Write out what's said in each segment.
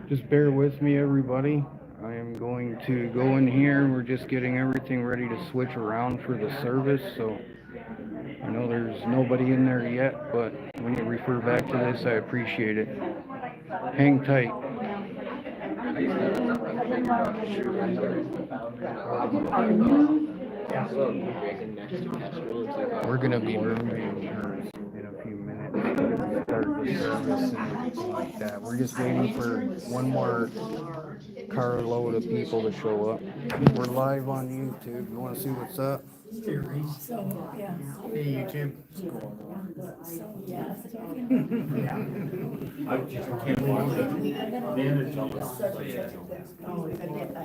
Just bear with me, everybody. I am going to go in here. We're just getting everything ready to switch around for the service. So I know there's nobody in there yet, but when you refer back to this, I appreciate it. Hang tight. We're going to be moving her in a few minutes to start the service and everything like that. We're just waiting for one more carload of people to show up. We're live on YouTube. You want to see what's up? Hey, Reese. Hey, YouTube. I just can't watch it.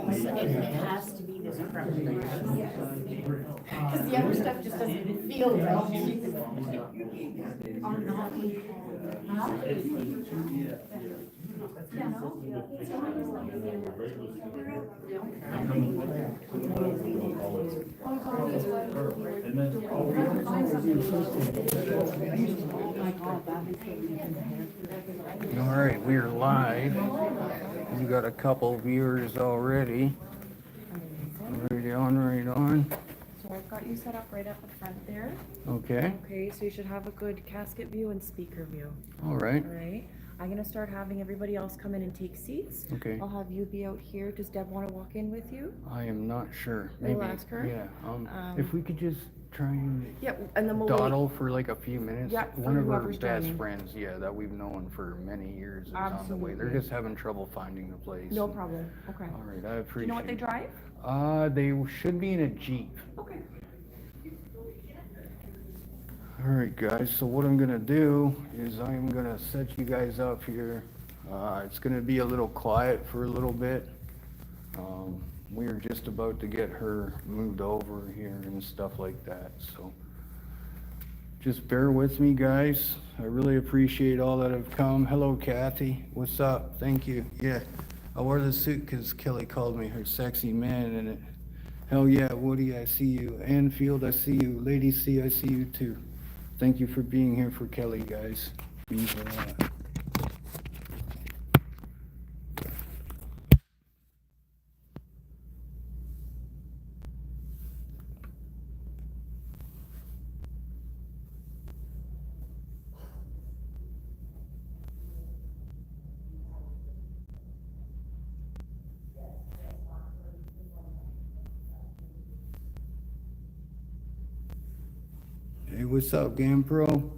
It has to be this preparation. Because the other stuff just doesn't feel All right, we are live. We got a couple viewers already. Right on, right on. So I've got you set up right at the front there. Okay. Okay, so you should have a good casket view and speaker view. All right. All right. I'm gonna start having everybody else come in and take seats. Okay. I'll have you be out here. Does Deb want to walk in with you? I am not sure. We'll ask her. Yeah. If we could just try and Yeah, and then we'll dawdle for like a few minutes. Yeah, One for of our whoever's best joining. friends, that we've known for many years is on the way. They're Absolutely. just having trouble finding the place. No problem. Okay. All right, I Do appreciate you know what they it. drive? They should be in a Jeep. Okay. All right, guys, so what I'm gonna do is I'm gonna set you guys up here. It's gonna be a little quiet for a little bit. We are just about to get her moved over here and stuff like that, so just bear with me, guys. I really appreciate all that have come. Hello, Kathy. What's up? Thank you. Yeah, I wore the suit because Kelly called me her sexy man, and hell yeah, Woody, I see you. Anfield, I see you. Lady C, I see you too. Thank you for being here for Kelly, guys. Means a lot. Hey, what's up, GamePro?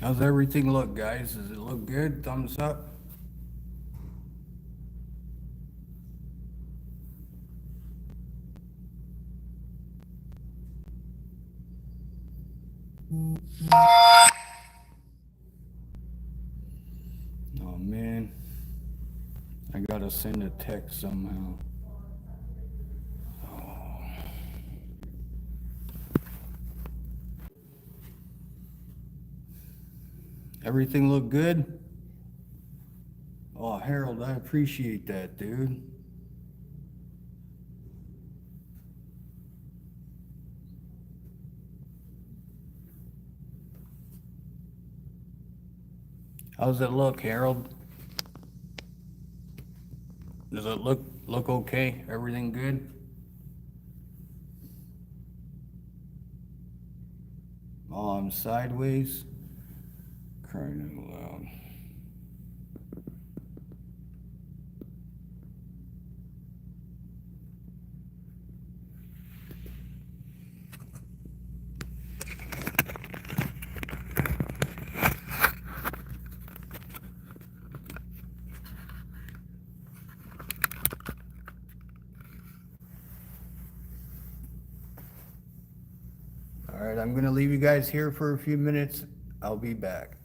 How's everything look, guys? Does it look good? Thumbs up. Oh man, I gotta send a text somehow. Oh. Everything look good? Oh, Harold, I appreciate that, dude. How's it look, Harold? Does it look okay? Everything good? Oh, I'm sideways. Crying out loud. All right, I'm gonna leave you guys here for a few minutes. I'll be back.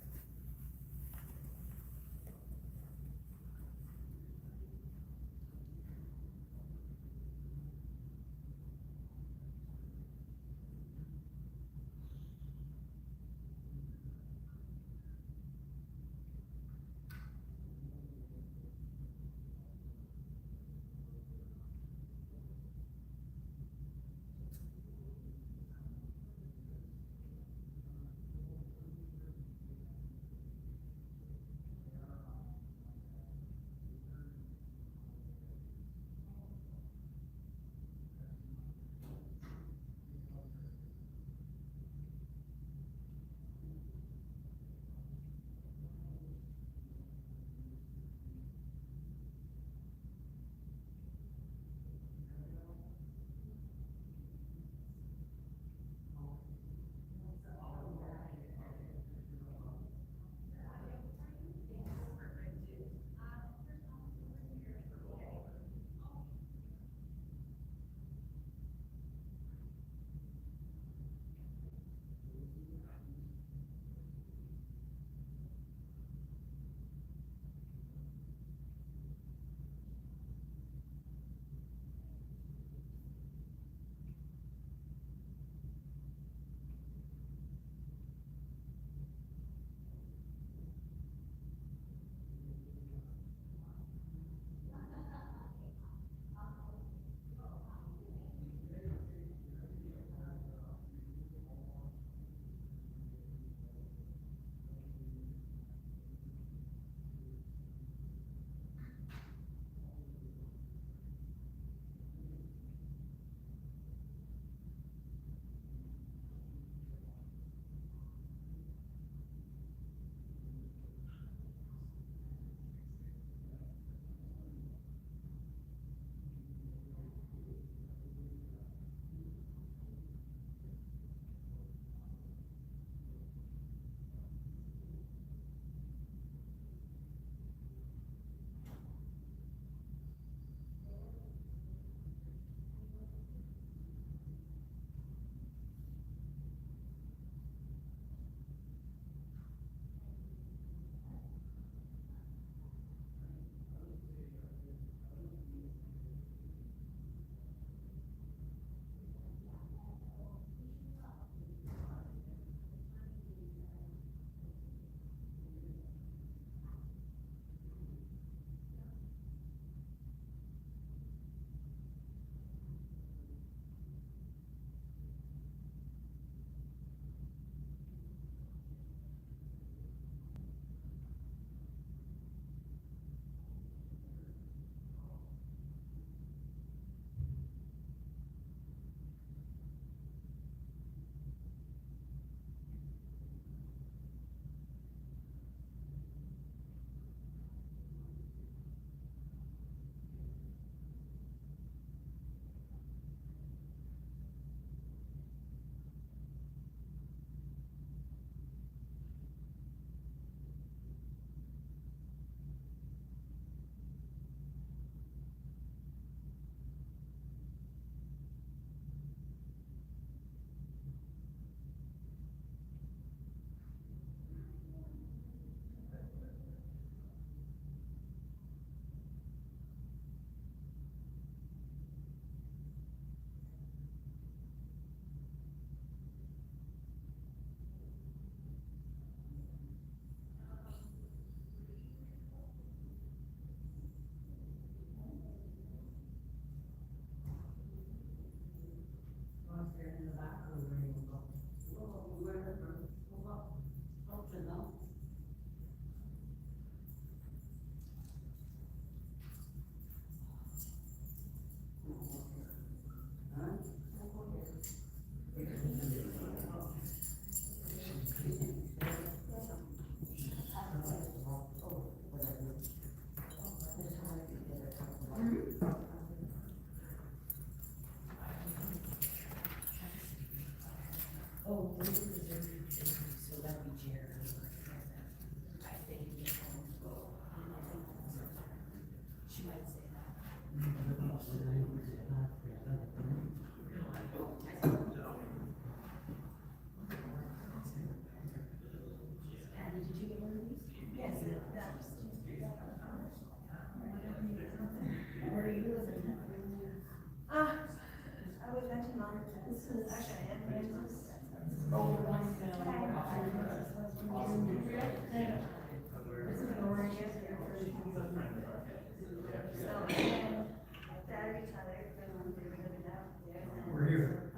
We're here.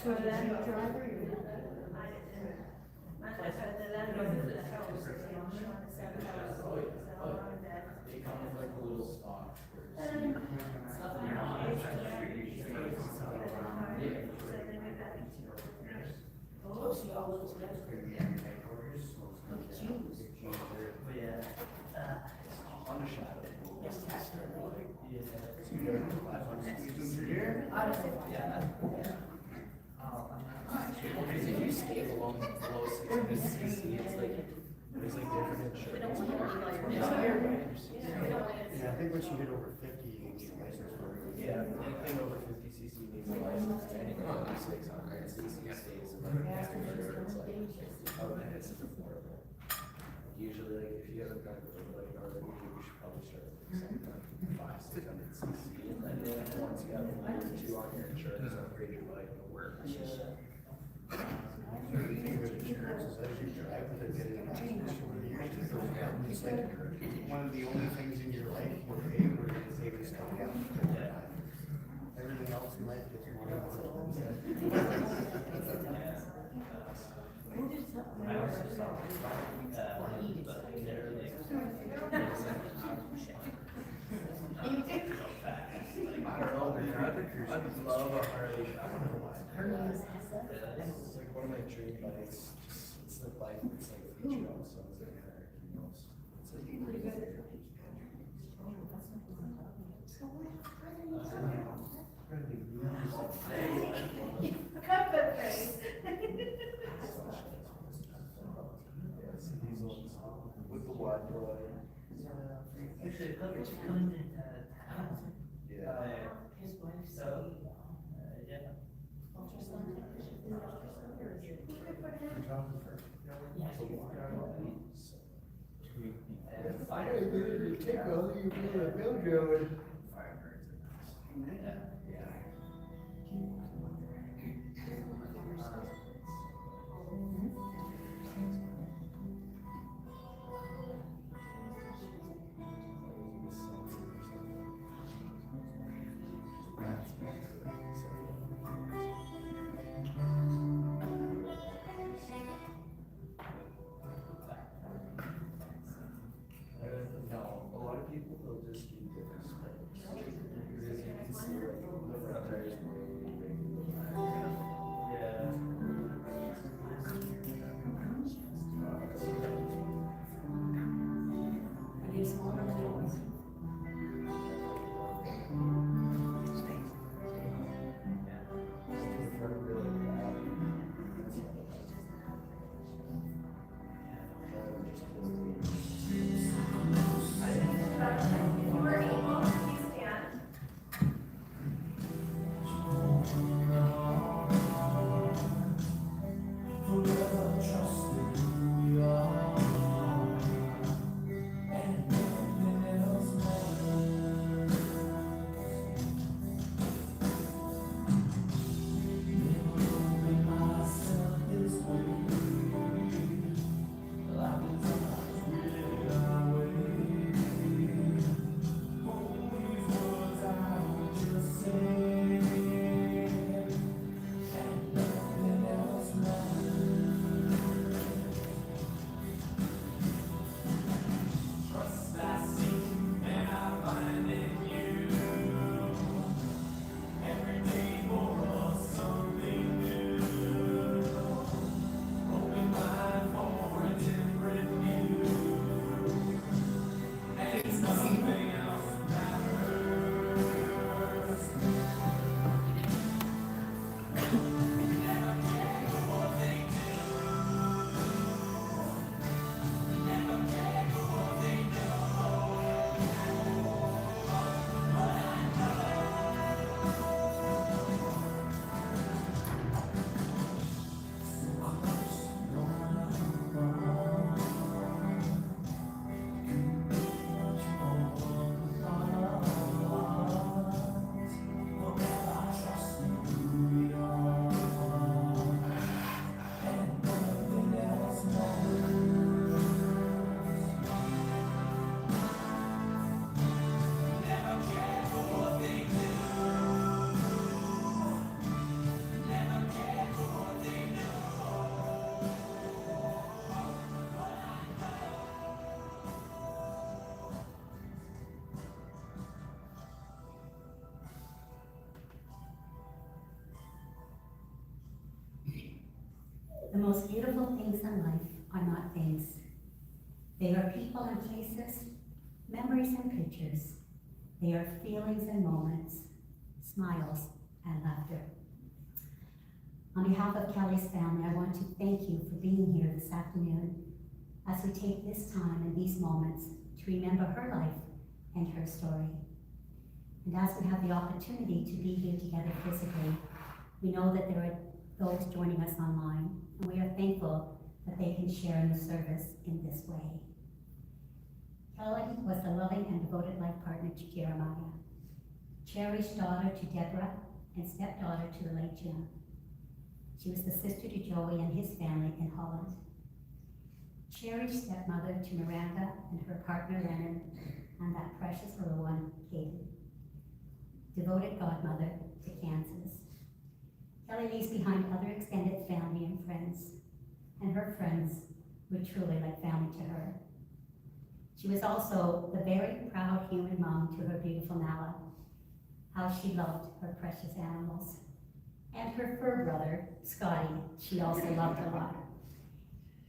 So then you drive If you skate along below 600cc, it's like, there's like different insurance. Yeah, I think once you hit over 50, you can get a license for it. Yeah, anything over 50cc needs a license, anything under 600cc stays in like insurance, like, oh, man, it's affordable. Usually, like, if you haven't done it like already, you should probably start with something like 500-600cc, and then once you have a year or two on your insurance, upgrade your bike to work. The thing with insurance is as you drive, they get it over the years. It's like one of the only things in your life you're paying where you're saving stuff down. Everything else in life gets more and more expensive. I don't know, man, I'd love a Harley. I don't know why. It's like one of my dream bikes. It's the bike that's like featured on songs like her. It's like pretty good. With the wide door. Actually, look, it's coming into town. Yeah. His wife, so, yeah. Hey, you take all you do a bill going. No, a lot of people, they'll just keep different springs. Because you can see like the front tires The most beautiful things in life are not things. They are people and places, memories and pictures. They are feelings and moments, smiles and laughter. On behalf of Kelly's family, I want to thank you for being here this afternoon as we take this time and these moments to remember her life and her story. And as we have the opportunity to be here together physically, we know that there are those joining us online, and we are thankful that they can share in the service in this way. Kelly was a loving and devoted life partner to Jeremiah, cherished daughter to Deborah, and stepdaughter to the late Jim. She was the sister to Joey and his family in Holland. Cherished stepmother to Miranda and her partner Lennon, and that precious little one, Katie. Devoted godmother to Kansas. Kelly leaves behind other extended family and friends, and her friends were truly like family to her. She was also the very proud human mom to her beautiful Nala. How she loved her precious animals. And her fur brother, Scotty, she also loved a lot.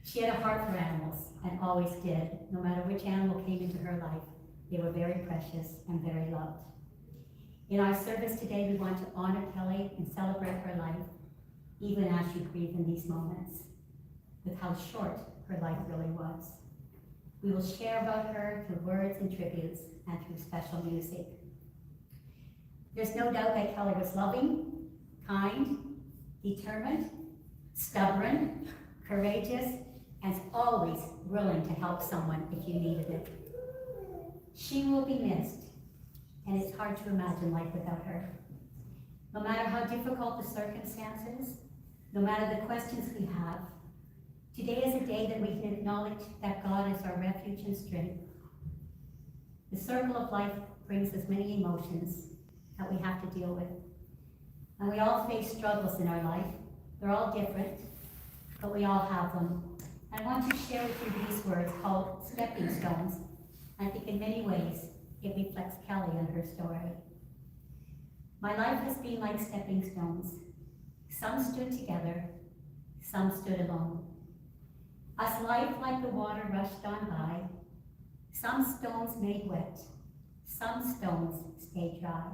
She had a heart for animals, and always did. No matter which animal came into her life, they were very precious and very loved. In our service today, we want to honor Kelly and celebrate her life, even as she grieved in these moments, with how short her life really was. We will share about her through words and tributes and through special music. There's no doubt that Kelly was loving, kind, determined, stubborn, courageous, and always willing to help someone if you needed it. She will be missed, and it's hard to imagine life without her. No matter how difficult the circumstances, no matter the questions we have, today is a day that we can acknowledge that God is our refuge and strength. The circle of life brings us many emotions that we have to deal with. And we all face struggles in our life. They're all different, but we all have them. I want to share with you these words called stepping stones. I think in many ways it reflects Kelly and her story. My life has been like stepping stones. Some stood together, some stood alone. As life like the water rushed on by, some stones made wet, some stones stayed dry.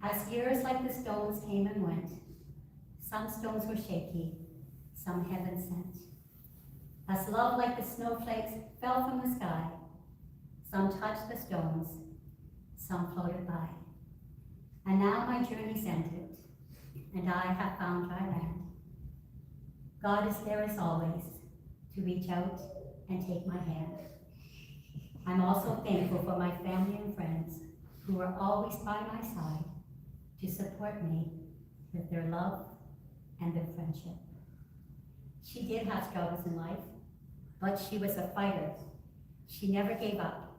As years like the stones came and went, some stones were shaky, some heaven sent. As love like the snowflakes fell from the sky, some touched the stones, some floated by. And now my journey's ended, and I have found dry land. God is there as always to reach out and take my hand. I'm also thankful for my family and friends who are always by my side to support me with their love and their friendship. She did have struggles in life, but she was a fighter. She never gave up,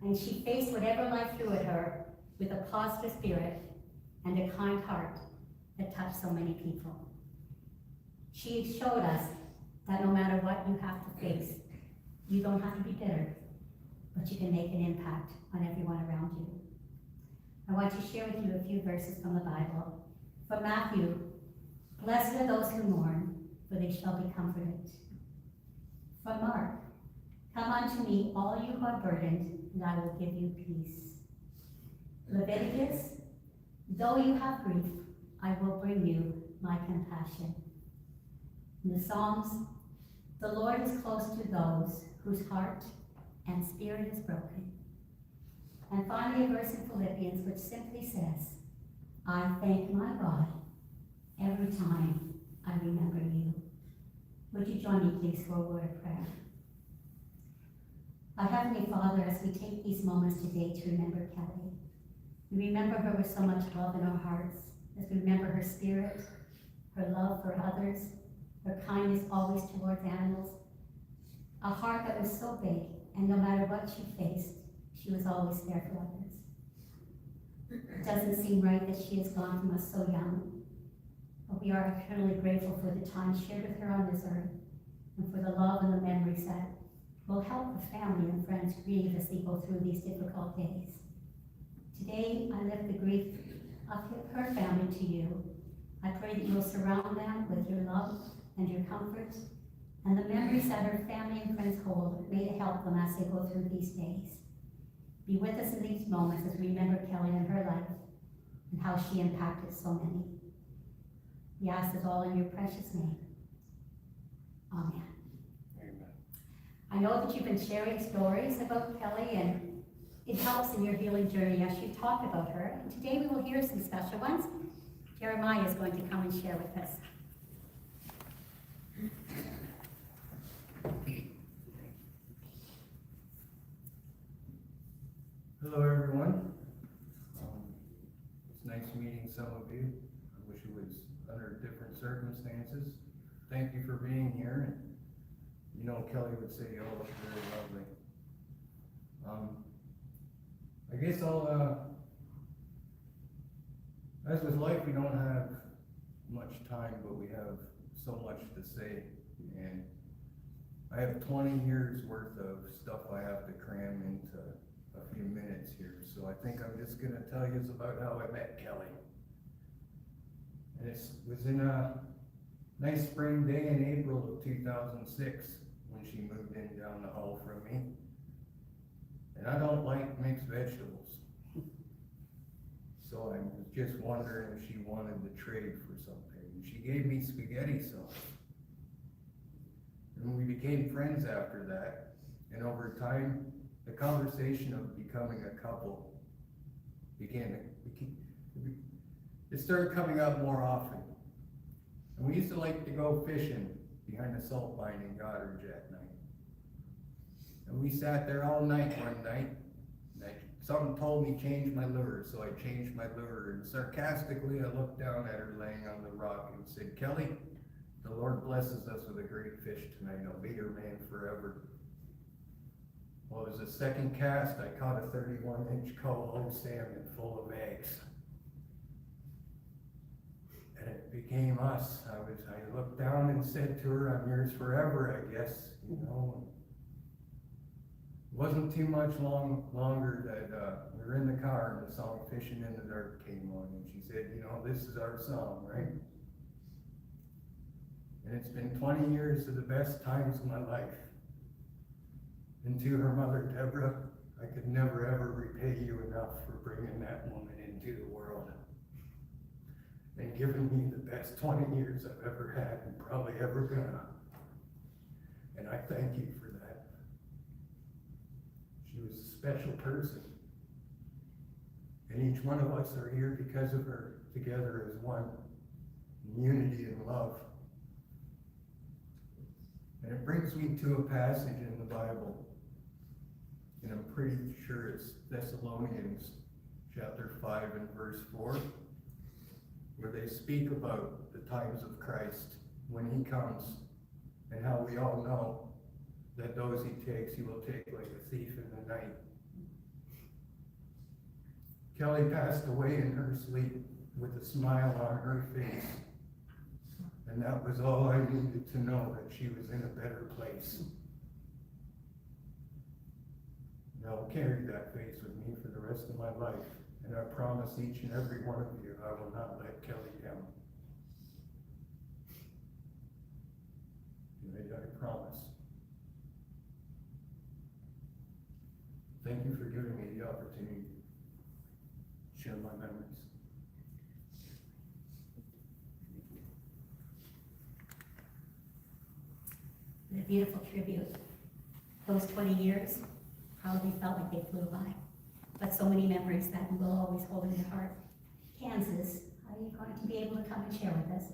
and she faced whatever life threw at her with a positive spirit and a kind heart that touched so many people. She showed us that no matter what you have to face, you don't have to be bitter, but you can make an impact on everyone around you. I want to share with you a few verses from the Bible. From Matthew, blessed are those who mourn, for they shall be comforted. From Mark, come unto me, all you who are burdened, and I will give you peace. Leviticus, though you have grief, I will bring you my compassion. In the Psalms, the Lord is close to those whose heart and spirit is broken. And finally, a verse in Philippians which simply says, I thank my God every time I remember you. Would you join me, please, for a word of prayer? Our Heavenly Father, as we take these moments today to remember Kelly, we remember her with so much love in our hearts, as we remember her spirit, her love for others, her kindness always towards animals, a heart that was so big, and no matter what she faced, she was always there for others. It doesn't seem right that she has gone from us so young, but we are eternally grateful for the time shared with her on this earth, and for the love and the memories that will help the family and friends grieve as they go through these difficult days. Today, I lift the grief of her family to you. I pray that you will surround them with your love and your comfort, and the memories that her family and friends hold. May it help them as they go through these days. Be with us in these moments as we remember Kelly and her life and how she impacted so many. We ask this all in your precious name. Amen. Amen. I know that you've been sharing stories about Kelly, and it helps in your healing journey as you talk about her. And today we will hear some special ones. Jeremiah is going to come and share with us. Hello, everyone. It's nice meeting some of you. I wish it was under different circumstances. Thank you for being here. And you know, Kelly would say, oh, it's very lovely. I guess as with life, we don't have much time, but we have so much to say. And I have 20 years worth of stuff I have to cram into a few minutes here. So I think I'm just gonna tell you about how I met Kelly. And it was in a nice spring day in April of 2006 when she moved in down the hall from me. And I don't like mixed vegetables. So I was just wondering if she wanted to trade for something. And she gave me spaghetti sauce. And we became friends after that. And over time, the conversation of becoming a couple it started coming up more often. And we used to like to go fishing behind the salt mine in Goddard at night. And we sat there all night one night, and something told me change my lure, so I changed my lure, and sarcastically I looked down at her laying on the rock and said, Kelly, the Lord blesses us with a great fish tonight. I'll be your man forever. Well, it was the second cast. I caught a 31-inch coho salmon full of eggs. And it became us. I looked down and said to her, I'm yours forever, I guess, you know. It wasn't too much longer that we were in the car and the song Fishing in the Dark came on, and she said, you know, this is our song, right? And it's been 20 years of the best times of my life. And to her mother, Deborah, I could never ever repay you enough for bringing that woman into the world and giving me the best 20 years I've ever had and probably ever gonna. And I thank you for that. She was a special person. And each one of us are here because of her, together as one, in unity and love. And it brings me to a passage in the Bible, and I'm pretty sure it's Thessalonians chapter 5 and verse 4, where they speak about the times of Christ when he comes, and how we all know that those he takes, he will take like a thief in the night. Kelly passed away in her sleep with a smile on her face. And that was all I needed to know, that she was in a better place. And I'll carry that face with me for the rest of my life. And I promise each and every one of you, I will not let Kelly down. I promise. Thank you for giving me the opportunity to share my memories. What a beautiful tribute. Those 20 years probably felt like they flew by, but so many memories that you will always hold in your heart. Kansas, are you going to be able to come and share with us?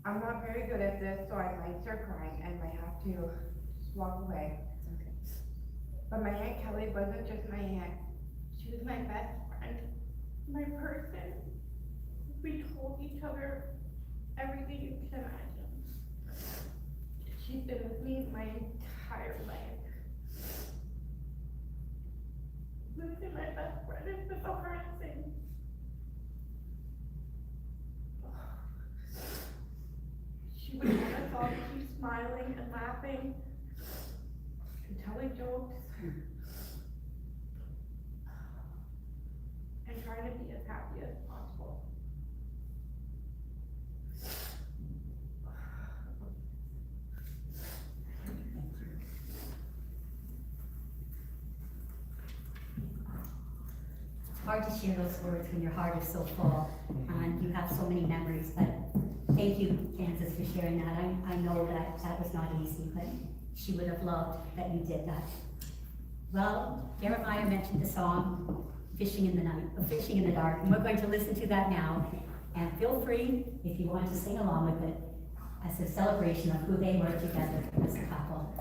I'm not very good at this, so I might start crying and might have to just walk away. But my Aunt Kelly wasn't just my aunt. She was my best friend, my person. We told each other everything you can imagine. She's been with me my entire life. Losing my best friend is the hardest thing. she would want us all to keep smiling and laughing and telling jokes and trying to be as happy as possible. It's hard to share those words when your heart is so full and you have so many memories, but thank you, Kansas, for sharing that. I know that that was not easy, but she would have loved that you did that. Well, Jeremiah mentioned the song, Fishing in the Night, Fishing in the Dark, and we're going to listen to that now. And feel free, if you want to sing along with it, as a celebration of who they were together as a couple.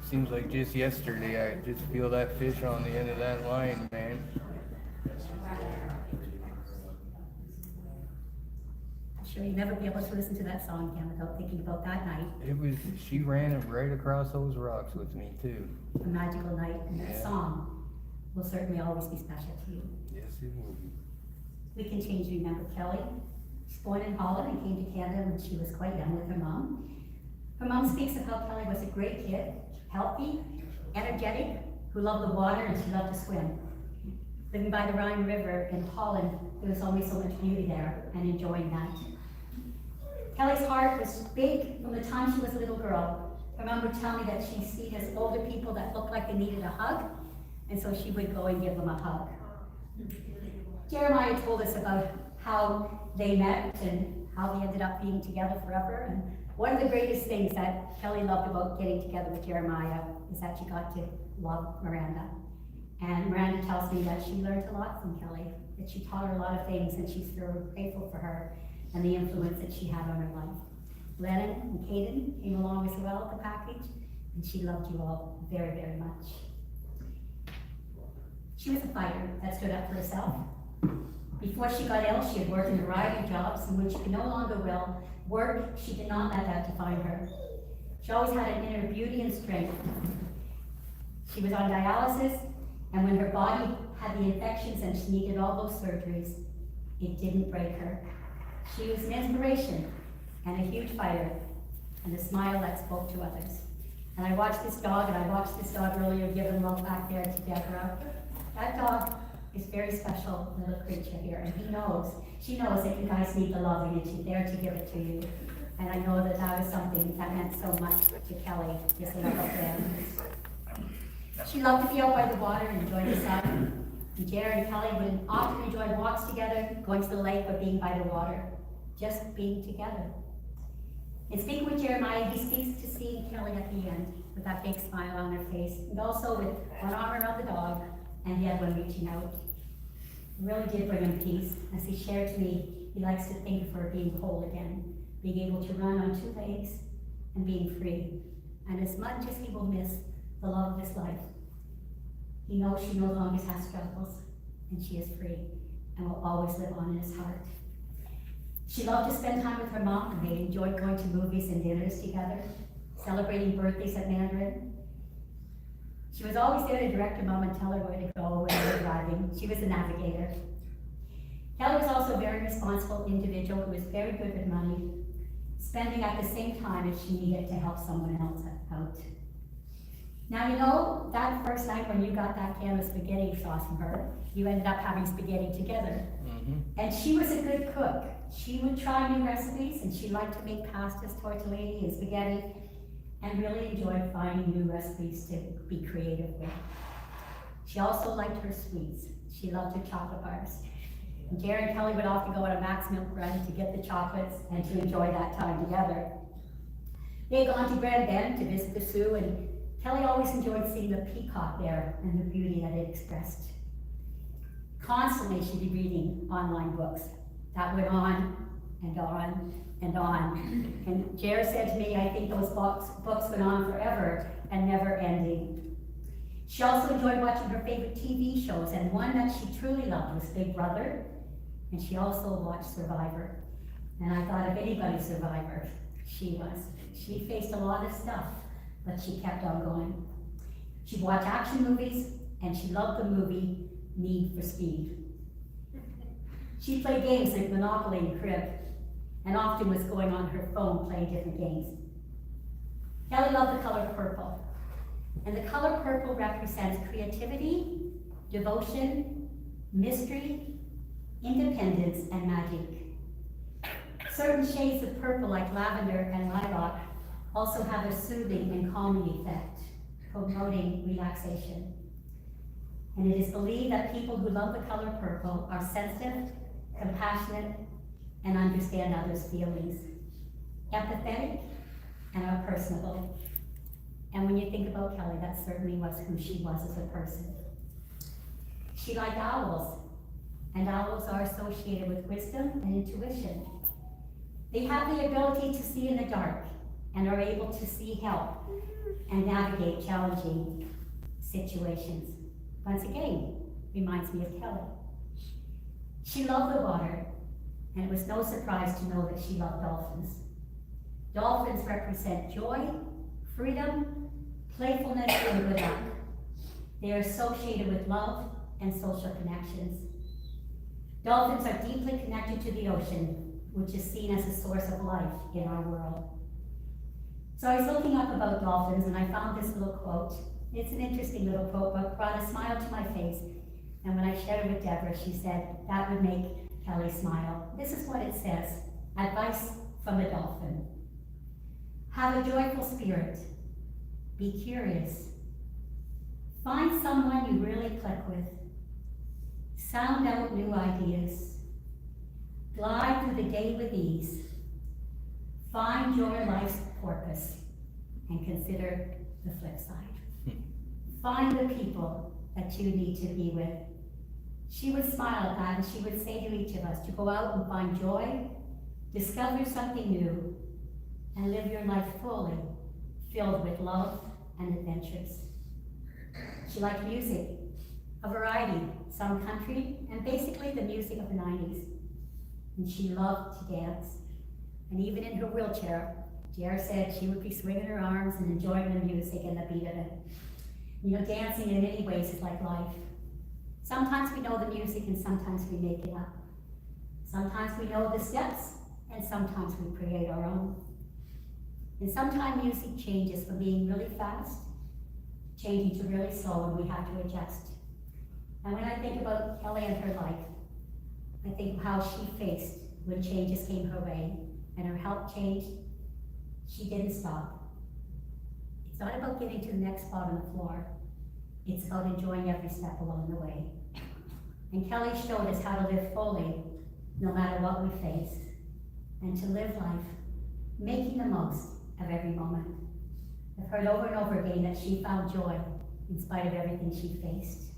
Seems like just yesterday, I just feel that fish on the end of that line, man. I'm sure you'll never be able to listen to that song again without thinking about that night, It was, she ran it right across those rocks with me too. a magical night, and that Yeah. song will certainly always be special to you. Yes, it will be. We continue to remember Kelly. She's born in Holland and came to Canada when she was quite young with her mom. Her mom speaks of how Kelly was a great kid, healthy, energetic, who loved the water and she loved to swim. Living by the Rhine River in Holland, there was always so much beauty there and enjoying that. Kelly's heart was big from the time she was a little girl. Her mom would tell me that she seen as older people that looked like they needed a hug, and so she would go and give them a hug. Jeremiah told us about how they met and how they ended up being together forever. And one of the greatest things that Kelly loved about getting together with Jeremiah is that she got to love Miranda. And Miranda tells me that she learned a lot from Kelly, that she taught her a lot of things, and she's very grateful for her and the influence that she had on her life. Lennon and Caden came along as well with the package, and she loved you all very, very much. She was a fighter that stood up for herself. Before she got ill, she had worked in a variety of jobs, and when she could no longer work, she did not let that define her. She always had an inner beauty and strength. She was on dialysis, and when her body had the infections and she needed all those surgeries, it didn't break her. She was an inspiration and a huge fighter, and a smile that spoke to others. And I watched this dog earlier giving love back there to Deborah. That dog is very special little creature here, and she knows that you guys need the loving, and she's there to give it to you. And I know that that was something that meant so much to Kelly, this little friend. She loved to be out by the water and enjoy the sun. And Jared and Kelly would often enjoy walks together, going to the lake or being by the water, just being together. In speaking with Jeremiah, he speaks to seeing Kelly at the end with that big smile on her face, and also with one arm around the dog and the other one reaching out. It really did bring him peace. As he shared to me, he likes to think of her being whole again, being able to run on 2 legs and being free. And as much as he will miss the love of his life, he knows she no longer has struggles, and she is free and will always live on in his heart. She loved to spend time with her mom, and they enjoyed going to movies and dinners together, celebrating birthdays at Mandarin. She was always there to direct her mom and tell her where to go when they were driving. She was a navigator. Kelly was also a very responsible individual who was very good with money, spending at the same time if she needed to help someone else out. Now, that first night when you got that can of spaghetti sauce from her, you ended up having spaghetti together. And she was a good cook. She would try new recipes, and she liked to make pastas, tortellini, and spaghetti, and really enjoyed finding new recipes to be creative with. She also liked her sweets. She loved her chocolate bars. And Jerry and Kelly would often go on a Max Milk run to get the chocolates and to enjoy that time together. They had gone to Grand Bend to visit the zoo, and Kelly always enjoyed seeing the peacock there and the beauty that it expressed. Constantly she'd be reading online books. That went on and on and on. And Jared said to me, I think those books went on forever and never ending. She also enjoyed watching her favorite TV shows, and one that she truly loved was Big Brother, and she also watched Survivor. And I thought if anybody's Survivor, she was. She faced a lot of stuff, but she kept on going. She'd watch action movies, and she loved the movie Need for Speed. She played games like Monopoly and Crib, and often was going on her phone playing different games. Kelly loved the color purple, and the color purple represents creativity, devotion, mystery, independence, and magic. Certain shades of purple, like lavender and lilac, also have a soothing and calming effect, promoting relaxation. And it is believed that people who love the color purple are sensitive, compassionate, and understand others' feelings, empathetic, and are personable. And when you think about Kelly, that certainly was who she was as a person. She liked owls, and owls are associated with wisdom and intuition. They have the ability to see in the dark and are able to see help and navigate challenging situations. Once again, reminds me of Kelly. She loved the water, and it was no surprise to know that she loved dolphins. Dolphins represent joy, freedom, playfulness, and good luck. They are associated with love and social connections. Dolphins are deeply connected to the ocean, which is seen as a source of life in our world. So I was looking up about dolphins, and I found this little quote. It's an interesting little quote, but brought a smile to my face. And when I shared it with Deborah, she said that would make Kelly smile. This is what it says: advice from a dolphin. Have a joyful spirit. Be curious. Find someone you really click with. Sound out new ideas. Glide through the day with ease. Find your life's purpose and consider the flip side. Find the people that you need to be with. She would smile at that and she would say to each of us to go out and find joy, discover something new, and live your life fully, filled with love and adventures. She liked music, a variety, some country, and basically the music of the 90s. And she loved to dance. And even in her wheelchair, Jer said she would be swinging her arms and enjoying the music and the beat of it. You know, dancing in many ways is like life. Sometimes we know the music and sometimes we make it up. Sometimes we know the steps and sometimes we create our own. And sometimes music changes from being really fast, changing to really slow, and we have to adjust. And when I think about Kelly and her life, I think of how she faced when changes came her way and her health changed. She didn't stop. It's not about getting to the next spot on the floor. It's about enjoying every step along the way. And Kelly showed us how to live fully, no matter what we face, and to live life, making the most of every moment. I've heard over and over again that she found joy in spite of everything she faced.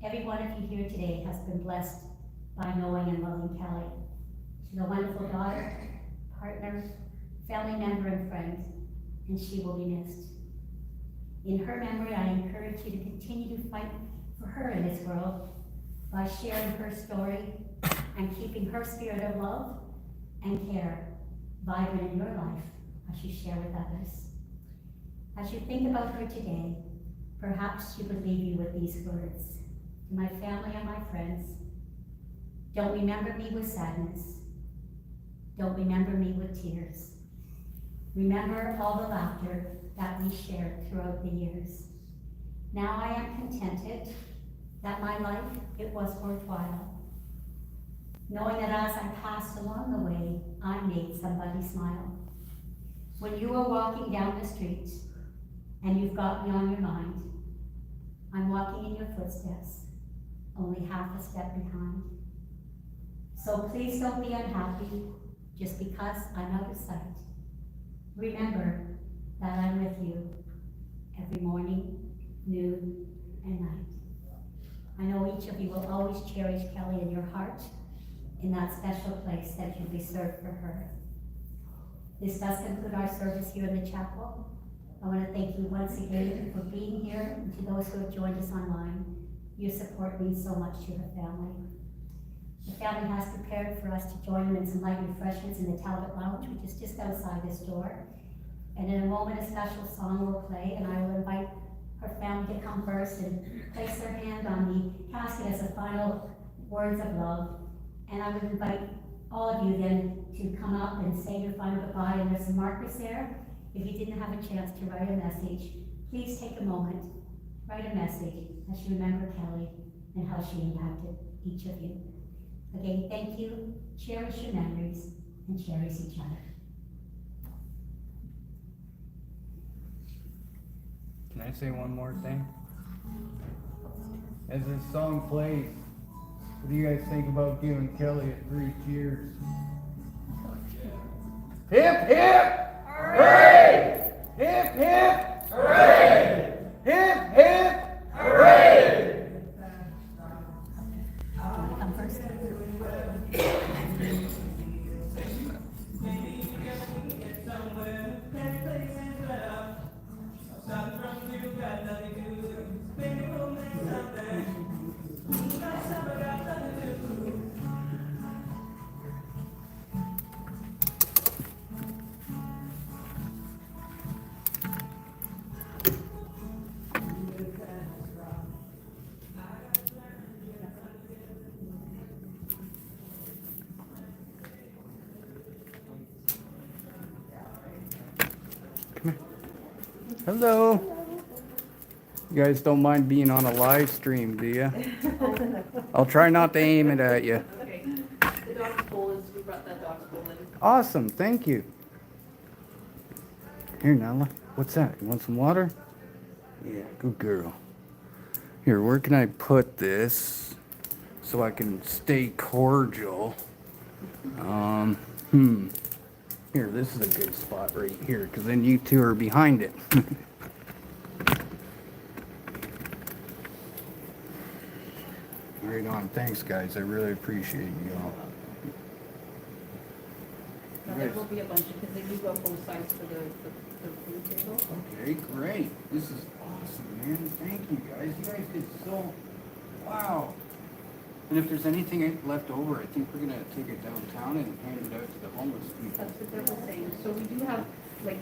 Every one of you here today has been blessed by knowing and loving Kelly. She's a wonderful daughter, partner, family member, and friend, and she will be missed. In her memory, I encourage you to continue to fight for her in this world by sharing her story and keeping her spirit of love and care vibrant in your life as you share with others. As you think about her today, perhaps she would leave you with these words. To my family and my friends, don't remember me with sadness. Don't remember me with tears. Remember all the laughter that we shared throughout the years. Now I am contented that my life, it was worthwhile. Knowing that as I passed along the way, I made somebody smile. When you are walking down the street and you've got me on your mind, I'm walking in your footsteps, only half a step behind. So please don't be unhappy just because I'm out of sight. Remember that I'm with you every morning, noon, and night. I know each of you will always cherish Kelly in your heart, in that special place that you reserved for her. This does conclude our service here in the chapel. I want to thank you once again for being here, and to those who have joined us online. Your support means so much to the family. The family has prepared for us to join them in some light refreshments in the Talbot Lounge, which is just outside this door. And in a moment, a special song will play, and I will invite her family to come first and place their hand on the casket as a final words of love. And I would invite all of you then to come up and say your final goodbye, and there's some markers there. If you didn't have a chance to write a message, please take a moment, write a message as you remember Kelly and how she impacted each of you. Again, thank you, cherish your memories, and cherish each other. Can I say one more thing? As this song plays, what do you guys think about giving Kelly a 3 cheers? Hip, hip! Hooray! Hip, hip! Hooray! Hip, hip! Hooray! Come first. Hello. You guys don't mind being on a live stream, do you? I'll try not to aim it at you. Okay, the dog's bowl is, we brought that dog's bowl in. Awesome, thank you. Here, Nala, what's that? You want some water? Yeah, good girl. Here, where can I put this so I can stay cordial? Here, this is a good spot right here, because then you two are behind it. Right on. Thanks, guys. I really appreciate you all. Now, there will be a bunch, because they do go both sides for the food table. Okay, great. This is awesome, man. Thank you, guys. You guys did so, wow. And if there's anything left over, I think we're gonna take it downtown and hand it out to the homeless people. That's what they were saying. So we do have, like,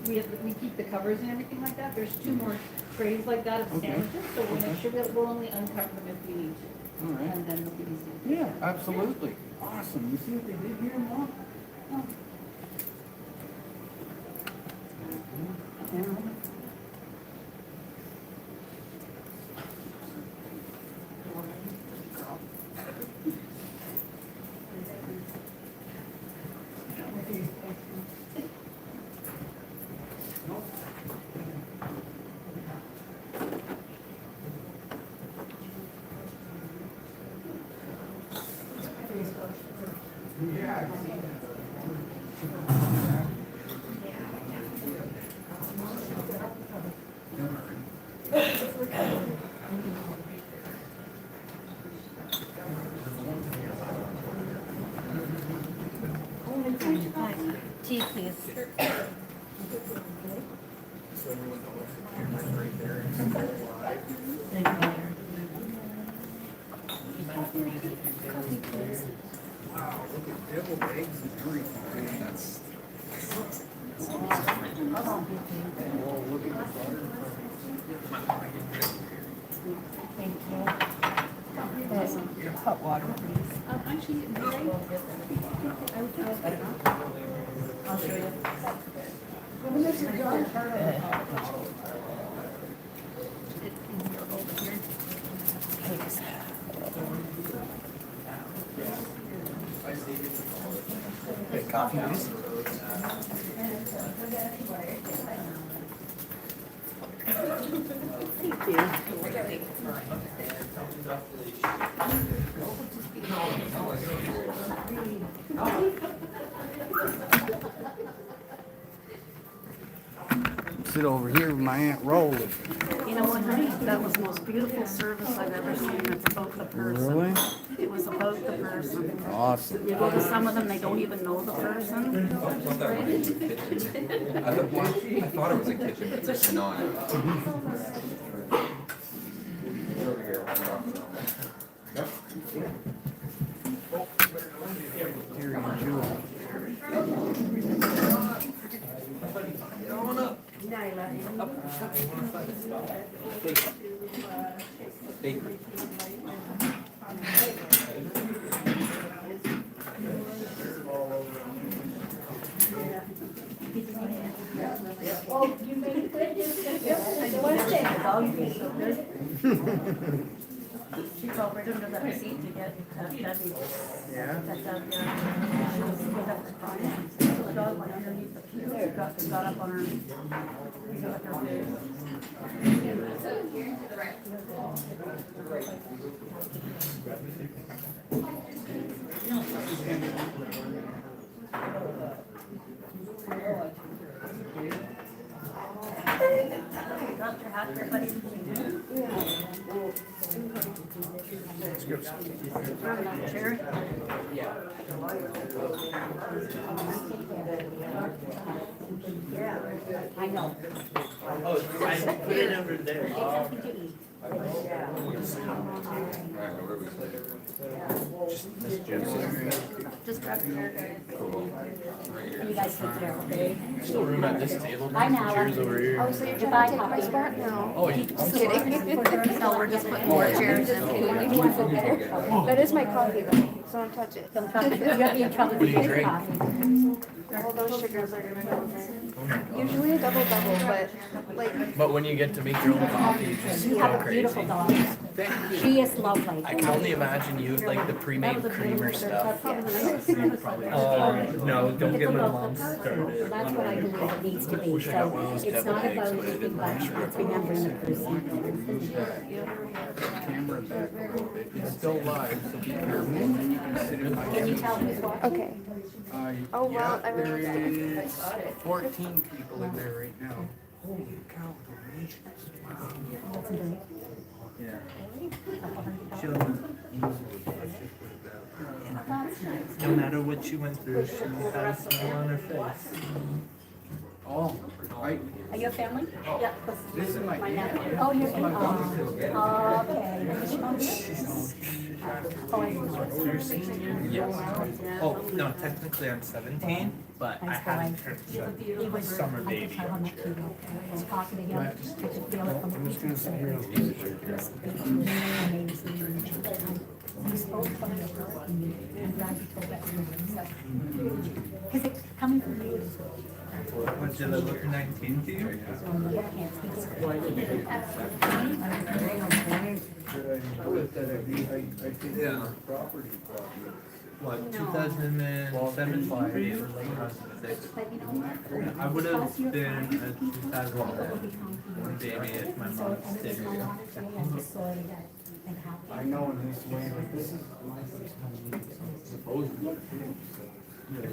we keep the covers and everything like that. There's 2 more trays like that of Okay. sandwiches, so we'll make sure that we'll only uncover them if we need to. All right. And then it'll be easy. Yeah, absolutely. Awesome. You see what they did here, Mom? Oh. Tea, please. Wow, look at deviled eggs and everything. That's. Oh, look at the butter. Thank you. Hot water, please. Actually, I'll show you. Coffee, please. Thank you. Sit over here with my Aunt Roll. You know what, honey? That was the most beautiful service I've ever seen. It's about the person. Really? It was about the person. Awesome. You go to some of them, they don't even know the person. I thought it was a kitchen, but it's not. Over here. Here and Jewel. Bakery. She called right under that seat to get that, Yeah? she was with us crying. So the dog went underneath the pew, got up on her. Got your hat there, buddy? Grab another chair. Yeah, I know. Oh, it's right over there. Just grab a chair. You guys take care, okay? Still room at this table. Bye now. Chairs over here. Oh, so you're trying to take my spot now? Oh, you. Just kidding. No, we're just putting more chairs in. That is my coffee though, so don't touch it. Don't touch it. You'll be in trouble What with do you your drink? coffee. All those sugars are gonna go in there. Usually a double, but like, But when you get to make your own coffee, you just You go have a beautiful crazy. dog. She is lovely. I can only imagine you with like the pre-made creamer stuff. No, don't get my mom So started. that's what I believe it needs to be. Wish I got one of So those it's deviled not eggs, about but I anything didn't but make sure. it's remembering the person. Camera back a little bit. It's still live, so be careful. And then you can sit in my Can you tell who's watching? okay. Yeah, Oh, well, I there really- is 14 people in there right now. Holy cow, donations. Wow. Yeah. She'll, That's nice. no matter what she went through, she had a smile on her face. Oh, I, Are you a family? Yeah. this is my aunt. Oh, you're in, okay. Oh, I know. Yes. Oh, no, technically I'm 17, but I haven't turned He 17. was Summer baby. I was talking to him, I could feel it from the distance. He spoke from the heart, and I'm glad you told that to me. Because it's coming from you. What, did I look 19 to you? Yeah. What, 2007 for you? I would have been a 2001 baby if my mom stayed here. I know in this way, but this is my first time meeting someone supposedly. If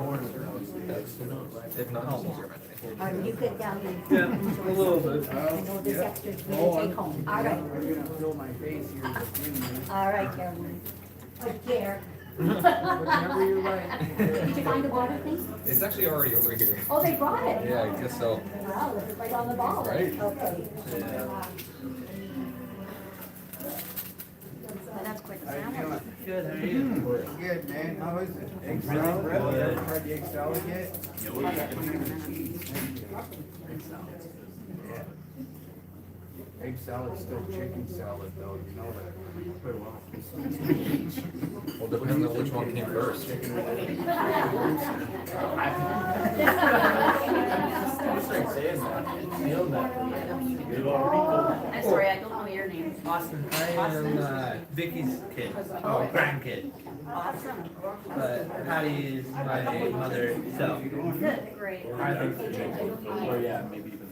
not, it's easier imagination. You get down here. Yeah, a little bit. I know this extra you take home. All right. I'm gonna fill my face here with you. All right, Caroline. Good care. Whatever you like. Did you find the water thing? It's actually already over here. Oh, they brought it? Yeah, I guess so. Wow, this is right on the ball. Right. Okay. Yeah. That's quick. How you doing? Good, how are you? Good, man. How is it? Egg salad? You ever tried the egg salad yet? Yeah. Egg salad's still chicken salad though, you know that. Well, depending on which one came first. I'm sorry, I don't know your name. Austin, I am Vicky's kid, grandkid. Awesome. But Patty is my mother, so. Good, great. I think, or yeah, maybe even.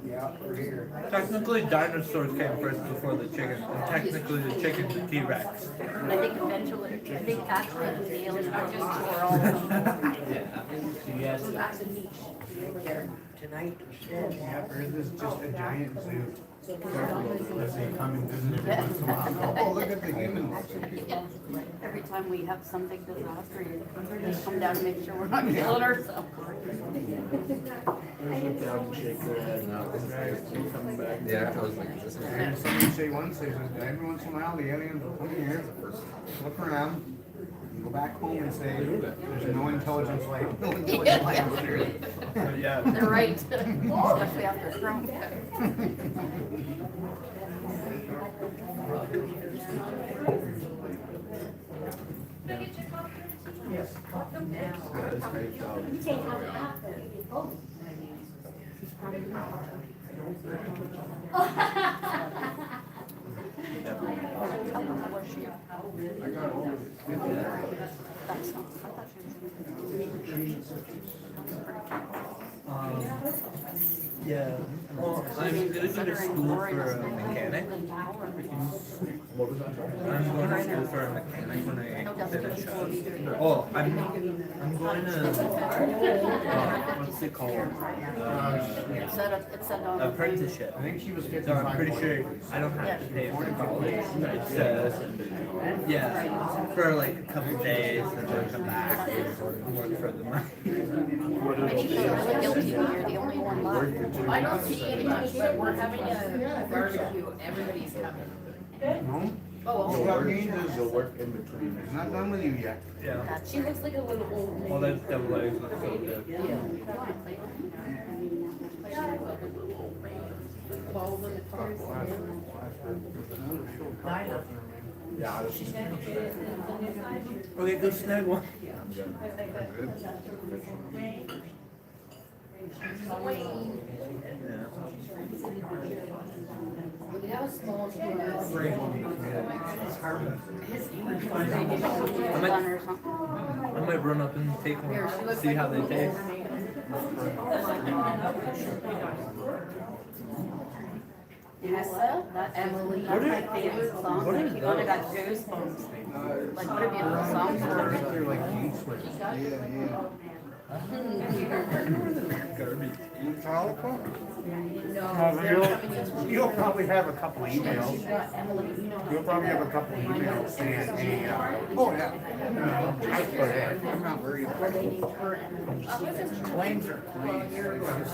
Yeah, we're here. Technically, dinosaurs came first before the chicken, and technically the chicken's the T-Rex. I think eventually, I think actually the aliens are just tore all of them. Yeah. Yes. So that's a niche. Tonight, yeah, or is this just a giant zoo? Let's say come and visit every once in a while. Oh, look at the humans. Every time we have some big disaster, you just come down and make sure we're not killing ourselves. Yeah, I was like, is this And somebody say once, they said, every once in a while, the aliens will come here, look around, and go back home and say, there's no intelligence life, no intelligent life on Earth. Yeah. They're right, especially after Trump. You take out the half there. Oh. Yeah. Well, I'm gonna go to school for a mechanic. I'm going to school for a mechanic when I finish up. Oh, I'm going to, what's it called? It's set on. Apprenticeship. I think she was So 55. I'm pretty sure I don't have to pay for college. It's, yeah, for like a couple days and then come back and work for the money. I think they're really guilty when you're the only one left. I don't see any much, but we're having a barbecue, everybody's coming. No? Oh, You've got games, you'll work in between. It's not done with you yet. Yeah. she looks like a little old lady. Well, that's double eggs, not so good. Yeah. Okay, go snag one. Look how small he is. I might run up and take one, see how they taste. Nessa, that Emily, that's my favorite song. what are Like, you know, I got goosebumps. Like, what a beautiful song. They're like game switches. Yeah, yeah. You'll probably have a couple emails. You'll probably have a couple emails saying, hey, oh yeah. I put it, I'm not worried about it. Claims are claims.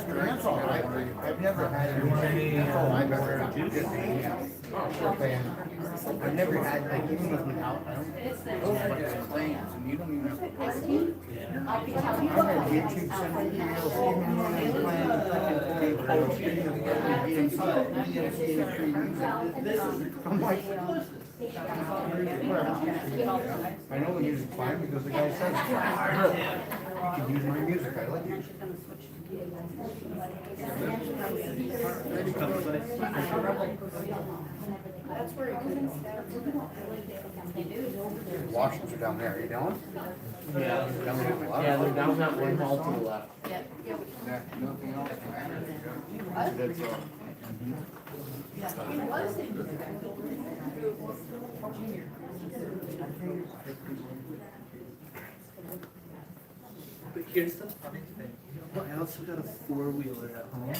That's all right. I've never had any, that's all I've ever had. Just emails. I've never had, like, even with without, I don't, those are just claims, and you don't even have to post it. I'm gonna get you some emails, even when I'm planning I'm like, I know the music's fine because the guy says it's fine. You can use my music, I like music. That's where it Washings are down there, are you down? Yeah, Down there, a lot. yeah, they're down that one hall to the left. Yep. Yeah, nothing else matters. That's all. But here's the funny thing. I also got a four-wheeler at home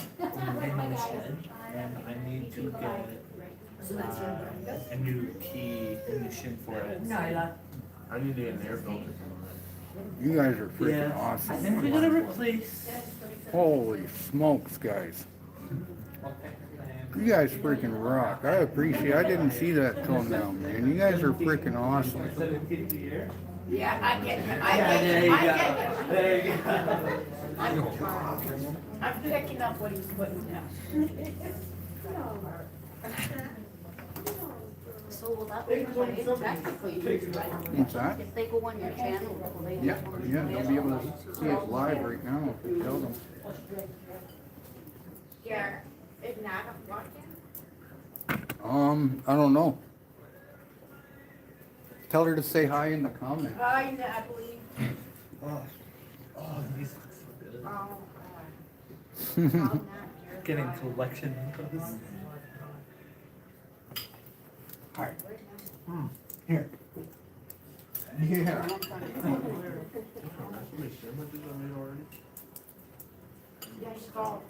in the shed, and I need to get a new key ignition for it. I need to get an air filter. You guys are freaking Yeah, I awesome. think we're gonna replace. Holy smokes, guys. You guys freaking rock. I appreciate, I didn't see that till now, man. You guys are freaking awesome. Yeah, I get you. Yeah, there you go. There you go. I'm picking up what he's putting down. So will that be played technically, right? What's that? If they go on your channel, will they? Yeah, yeah, they'll be able to see it live right now if you tell them. Yeah, if not, I'm watching. I don't know. Tell her to say hi in the comments. Hi, Natalie. Oh, the music's so good. Oh, God. I'm not here. Getting collection photos. Hi. Here. Yeah. Yeah, she's called.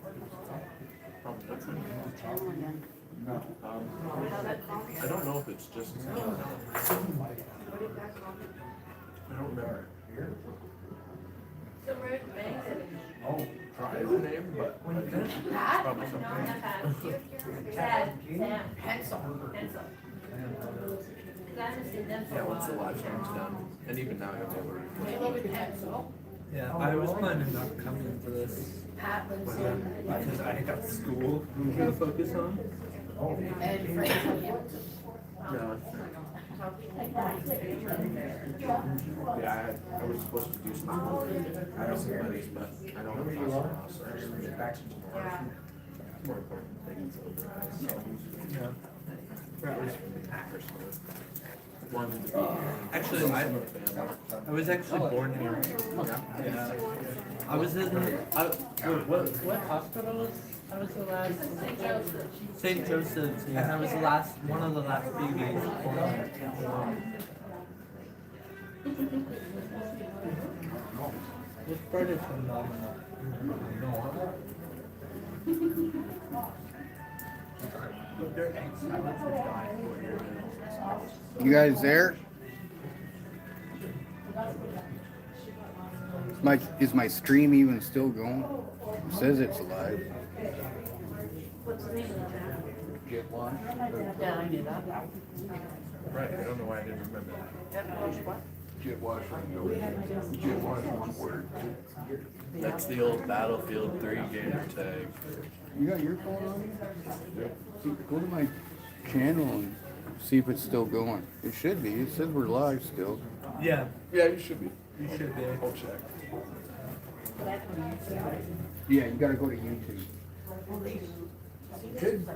Channel again. How that call? I don't know if it's just. What did that call? I don't remember. The red bag. Oh, Try the name, but. Pat? Probably something. Sam. Pencil. Yeah, once the live stream's done, and even now you'll be able to. They love it, pencil. Yeah, I was planning on coming for this Pat lives because I got school to focus on. and Frank's on Hamilton. No, Yeah, I was supposed to do something. I have some buddies, but I don't know if I was. So I just get back to tomorrow. More important things over us. So, yeah. at least from the Packers. Wanted to be. Actually, I was actually born here. Yeah. I was in, what hospital was, I was the last? St. Joseph's, and I was the last, one of the last babies born. This part is phenomenal. But their eggs, I would have died 4 years ago. You guys there? Is my stream even still going? It says it's alive. What's the name of that? Get one. Yeah, I knew that. Right, I don't know why I didn't remember that. What? Jet wash. Jet wash, one word. That's the old Battlefield 3 gamer tag. You got your phone on? See, go to my channel and see if it's still going. It should be. It says we're live still. Yeah, Yeah, you should be. you should be. I'll check. Yeah, you gotta go to YouTube.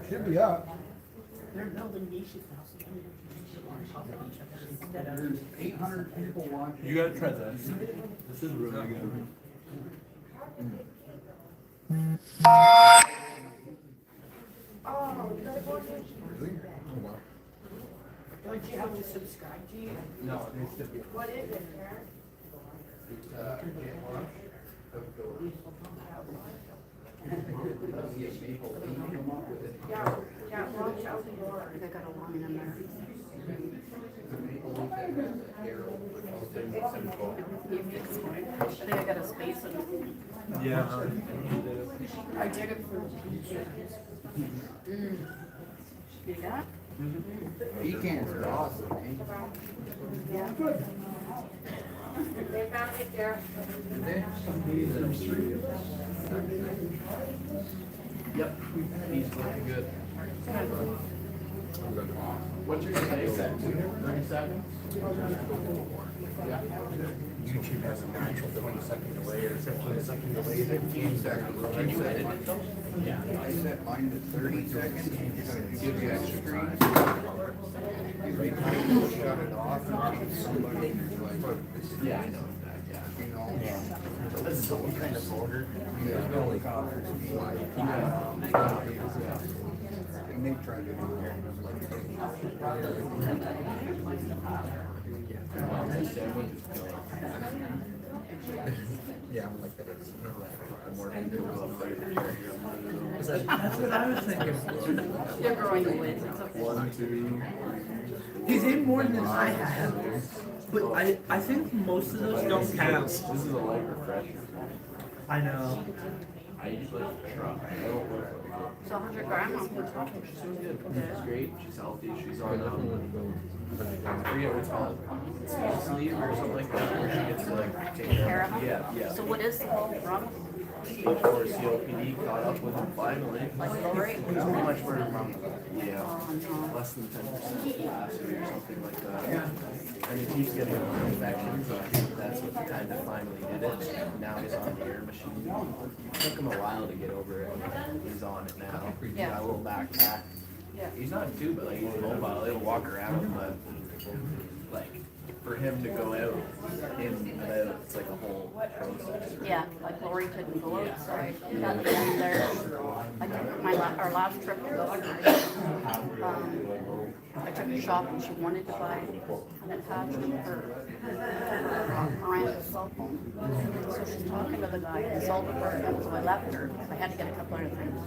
Should be up. They're building niches now. There's 800 people watching. You gotta try this. This is really good. Oh, don't you have to subscribe to you? No, it needs to be. What is it, Karen? Jet wash. Yeah, yeah, watch out the door. I got a line in there. You fixed it. I think I got a space in. Yeah. I did it for. You got? Pecans are awesome, eh? Yeah. They found it there. Yep, he's looking good. What's your stay set to? 30 seconds? YouTube has a natural 20-second delay or 15-second delay, 15 seconds. Can you edit it though? Yeah. I set mine to 30 seconds, gives you extra screen. Every time you shut it off, in case somebody like, Yeah, I know that, yeah. you know. This is some kind of folder. Yeah, no coppers, and they try to do Yeah, I'm like that. That's what I was thinking. They're growing the wind. It's okay. 1, 2. He's in more than I have. But I think most of those don't count. This is a light refresher. I know. I usually try. I don't work. So how's your grandma? She's doing good. She's great. She's healthy. She's on I forget what it's called. It's sleep or something like that, where she gets to like take care of. Yeah. So what is the wrong? Stage 4 COPD caught up with him finally. Like Lori? Pretty much where her mom was at. Yeah. Less than 10% capacity or something like that. And he keeps getting infections. I think that's what kind of finally did it. Now he's on the air machine. It took him a while to get over it. He's on it now. He's got a little backpack. Yeah. He's not too, but like he's mobile. He'll walk around, but like for him to go out in and out, it's like a whole process. Yeah, like Lori couldn't go outside. At the end there, I took our last trip to go. I took her shopping. She wanted to buy an attachment for Miranda's cell phone. So she's talking to the guy and sold it for her. So I left her. I had to get a couple other things.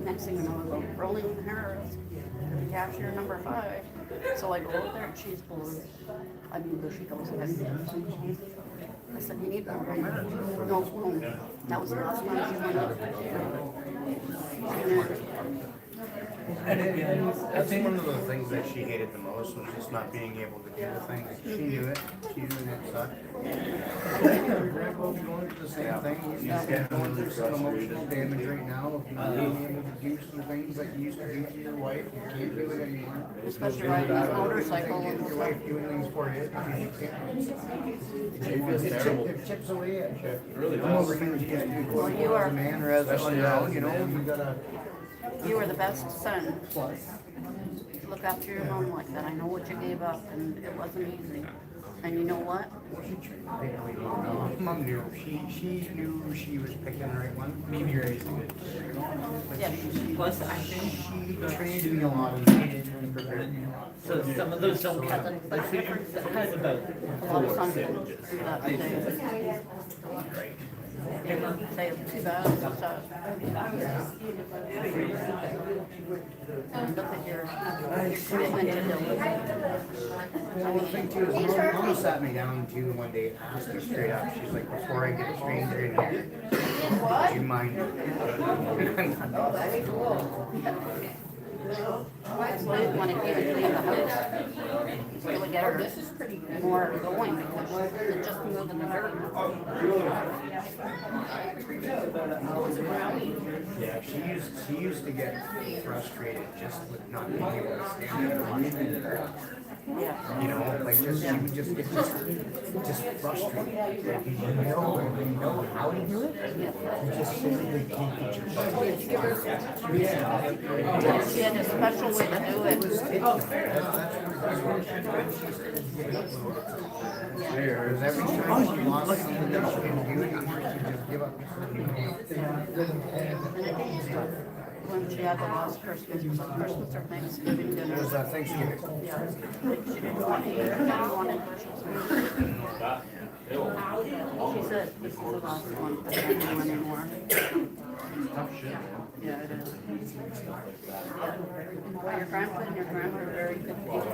Next thing you know, I go rolling Harris, cashier number 5. So I go over there and she's blue. I mean, she goes, I said, you need more. No, that was the last time she went up. I think one of the things that she hated the most was just not being able to do the things. She knew it. She knew it sucked. Your grandpa's going through the same thing. He's going through some emotional damage right now of not being able to do some things that you used to do to your wife. You can't do it anymore. Especially riding a motorcycle and Your stuff. wife doing things for you. You can't. It chips away at you. Really I'm over does. here just as Well, you are- a man or as a girl, you know, you gotta. You were the best son. To look after your mom like that. I know what you gave up and it wasn't easy. And you know what? Mom knew. She knew she was picking the right one. Maybe raising it. Yeah. Plus, I think She trained me a lot of things. so. Some of those don't count. Like so that has about A lot of sons do that today. Say it's too bad, it's Look at your commitment to Well, the thing too is, Mama sat me down too one day, just to straight up. She's like, before I get a stranger in here, do you mind? when it even clean the house. Really get her more going because it's just moving the dirt. Yeah, she used to get frustrated just with not being able to stand there. Yeah. You know, like just, she would just get just frustrated. Like, you know how to do it. You just simply can't get your She had a special way to do it. Because every time she lost something that she didn't do anymore, she'd just give up. when she had the last Christmas, it was like Christmas or Thanksgiving dinner. It was Thanksgiving. Yeah, like she didn't want to eat it, she wanted Christmas. She said, this is the last one, I can't do anymore. Tough shit, man. Yeah, it is. Well, your grandpa and your grandma are very good people.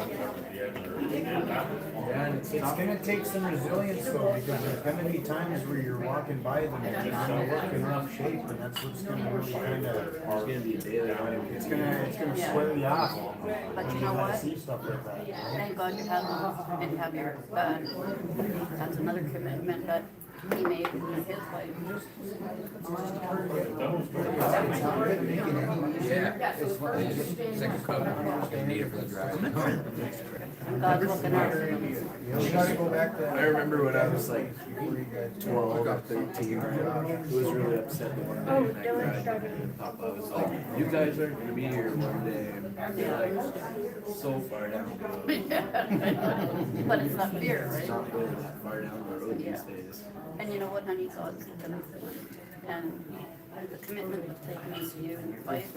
Yeah, and It's gonna take some resilience though, because there's gonna be times where you're walking by them and you're gonna look in rough shape, and that's what's gonna really kinda, it's gonna be a daily running. it's gonna swear you off. But you know what? See stuff like that. Thank God you have them and have your dad. That's another commitment that he made in his life. Yeah, it's like a cover. Need it for the drive. And God's looking after him. You gotta go back to. I remember when I was like 12 or 13, I was really upset the one day and I cried. And Papa was like, you guys aren't gonna be here one day. And they're like, so far down the road. But it's not fear, It's right? not really that far down the road these Yeah. days. And you know what, honey, God's looking after him. And the commitment of taking us to you and your wife,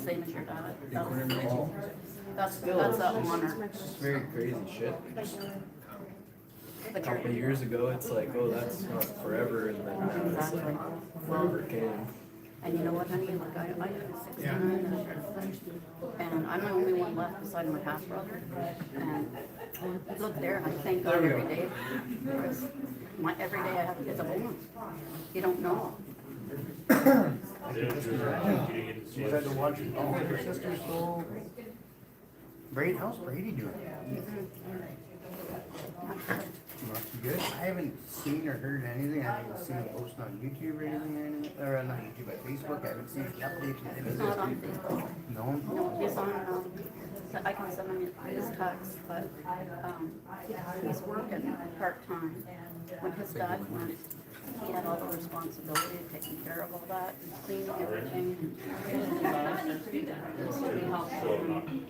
same as your dad. That's that honor. It's very crazy shit. Just a But couple of you're, years ago, it's like, oh, that's not forever. And then now it's Exactly. like, forever came. and you know what, honey, like I am 69 and I'm the only one left beside my half brother. And look there, and I thank God every day. Because every day I have it's a bonus. You don't know. She's had to watch it. Oh, her sister's so. Brady, how's Brady doing? Must be good. I haven't seen or heard anything. I haven't seen him post on YouTube or anything, or not YouTube, but Facebook. I haven't seen any updates or He's not on anything. Facebook. No? No, he's on, I can send him his text, but, he's working part-time. When his dad went, he had all the responsibility of taking care of all that, and cleaning everything. So we helped him.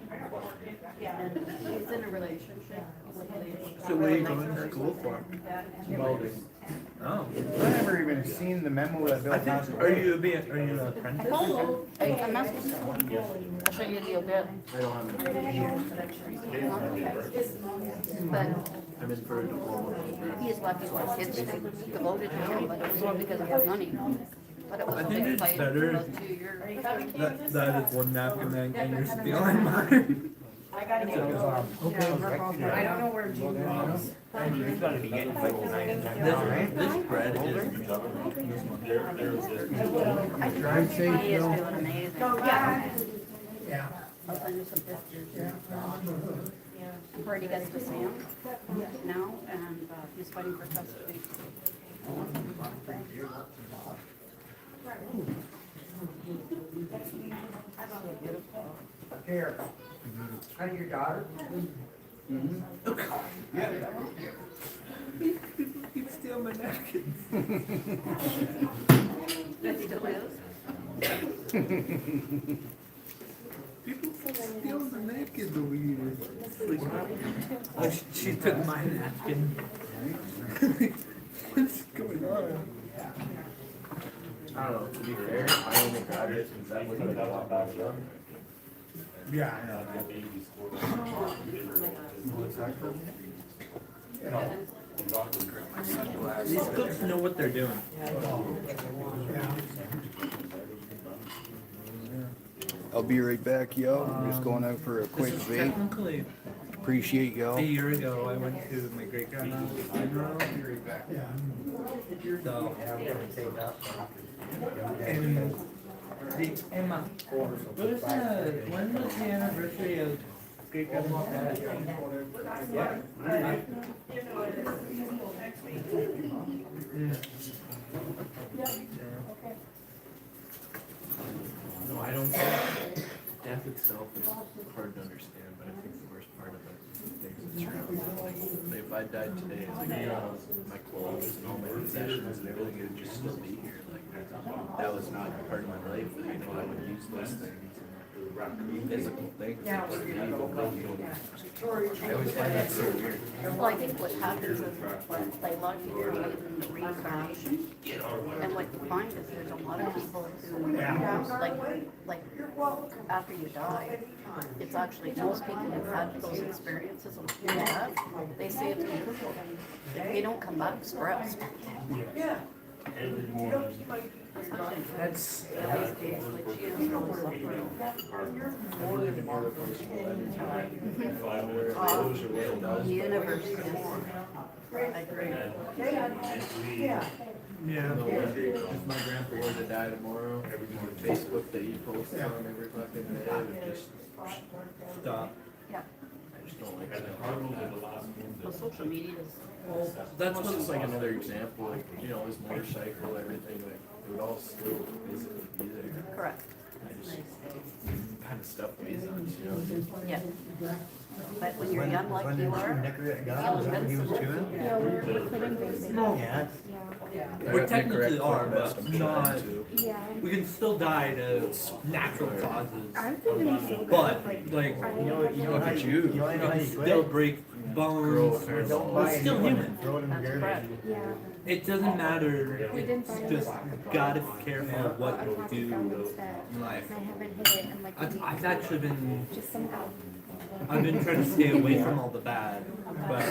And he's in a relationship with a lady. So what are you going to school for? Welding. Oh. I've never even seen the memo that Bill passed Are away. you an apprentice? Hey, I'm not supposed to. I'll show you the bit. I don't have an But I'm in for a diploma program. he is lucky his kids devoted to him, but it was all because he had money. But it was I a think big it's fight for better about 2 years. That is one napkin that and you're stealing mine. I gotta get going. I don't know where June is. You've gotta be getting like 9 to 10 now, This, right? this bread is. Drive safe, He is Bill. doing amazing. Yeah. I'll send you some pictures here. Brady gets to see him now, and he's fighting for custody. Here. Honey, your daughter? Keep stealing my napkins. It still is. People steal the napkins over here. Oh, she took my napkin. What's going on? I don't know, to be fair, I only grabbed it because that wouldn't have got back up. Yeah, I know. These cooks know what they're doing. I'll be right back, yo. I'm just going out for a quick This is vape. technically Appreciate y'all. a year ago. I went to my great grandma's funeral. So, and Emma, when was the anniversary of great grandma's death? No, I don't think death itself is hard to understand, but I think the worst part of it is the things that surround it. Like, if I died today, like, my clothes and all my possessions and everything, it would just still be here. Like, that was not part of my life, but you know, I would use those things. physical things. I always find that so weird. Well, I think what happens is, like, a lot of people believe in the reincarnation. And what you find is there's a lot of people who, like, after you die, it's actually, most people who've had those experiences of death, they say it's wonderful. They don't come back stressed. That's Like, she is really suffering. The universe is, I agree. Yeah. if my grandpa were to die tomorrow, on Facebook that he posts on every fucking day would just Stop. Yeah, I just don't like that. well, social media is, That's just like another example, like, you know, his motorcycle, everything, like, it would all still physically be there. correct, I just kind of stuff weighs on you, you know? yeah. But when you're young like you are, you'll invincible. Yeah, we're quitting vaping. Yeah. I We got technically Nicorette are, Cornbest, but I'm trying not. to. Yeah. We can still die to natural causes, I'm feeling so good. but like Look at you. you can still break bones. We're still human. That's correct. Yeah. It doesn't matter. We didn't It's find just gotta be careful what a you pocket do found instead. in life. And I haven't hit it in like a week. I've actually been Just somehow. I've been trying to stay away from all the bad, but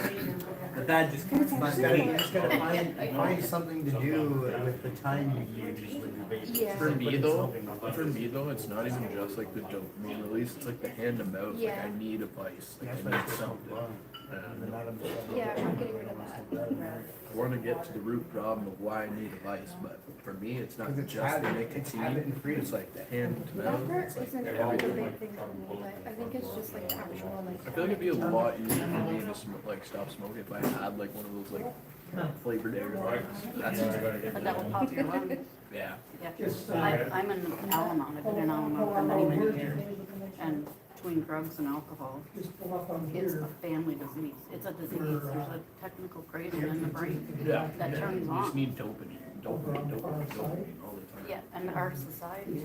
the bad just keeps my You hate. just gotta find something to do with the time you use when you vape. Yeah. For me though, it's not even just like the dopamine release, it's like the hand to mouth, like Yeah. I need a vice, like That's I why need it's so something. fun. And Yeah, I'm getting rid of that. I wanna get to the root problem of why I need a vice, but for me, it's not Because it's just the habit, it's habit nicotine, and freedom. it's like the hand to That mouth, part it's like isn't the everything. big thing for me, but I think it's just like the actual like. I feel like it'd be a lot easier for me to like stop smoking if I had like one of those like flavored airlines. That's But that will pop your lungs. yeah. Yeah, I'm an Al-Anon, I've been an Al-Anon for many, many years. And between drugs and alcohol, it's a family disease. It's a disease, there's a technical craving in the brain Yeah. that turns You just on. need dopamine all the time. Yeah, and our society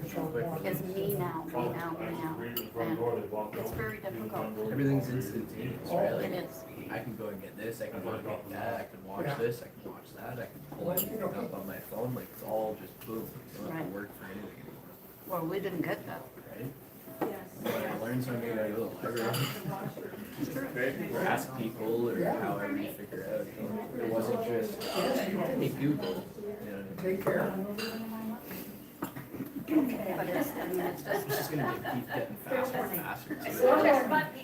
is me now, me now, me now. And it's very difficult. Everything's instantaneous, right? It Like, is. I can go and get this, I can go and get that, I can watch this, I can watch that, I can pull anything up on my phone, like, it's all just boom. You don't have to Right. work for anything anymore, Well, we didn't get that. right? I learned something, I go to the library, or ask people, or however you figure it out. It wasn't just, hey, Google, you know. Take care. But it's, I mean, it's It's just, just gonna keep getting faster and faster too.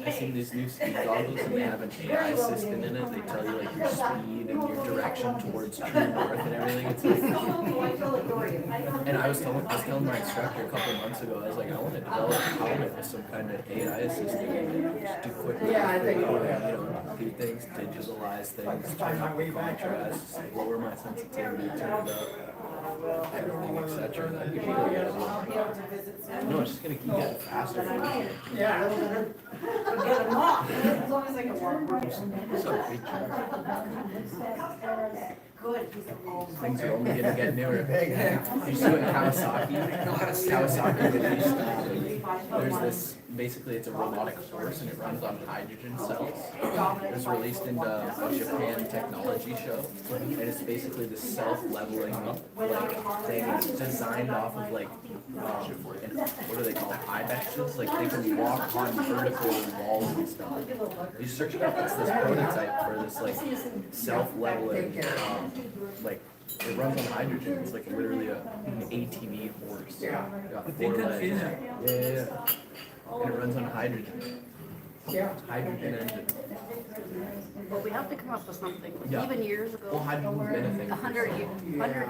I seen these new speed goggles and they have an AI assistant in it, they tell you like your speed and your direction towards true north and everything, it's like. And I was telling my instructor a couple months ago, I was like, I wanna develop a helmet with some kind of AI assistant, just do quick, you know, do things, digitalize things, turn up the contrast, lower my sensitivity, turn it up, everything, etc. That'd be really good. No, it's just gonna keep getting faster. What's up, big Things are only gonna get newer. You see what Kawasaki released, there's this, basically it's a robotic horse and it runs on hydrogen cells. It was released in a Japan technology show, and it's basically this self-leveling like thing. It's designed off of like, what do they call it? Ibexes? Like they can walk on vertical walls and stuff. You search it up, it's this prototype for this like self-leveling, like it runs on hydrogen. It's like literally an ATV horse. Got I think 4 I've legs. seen that. Yeah. And it runs on hydrogen. Hydrogen engine. well, we have to come up with something. Yeah. Even years ago, Well, hydrogen's been a thing. 100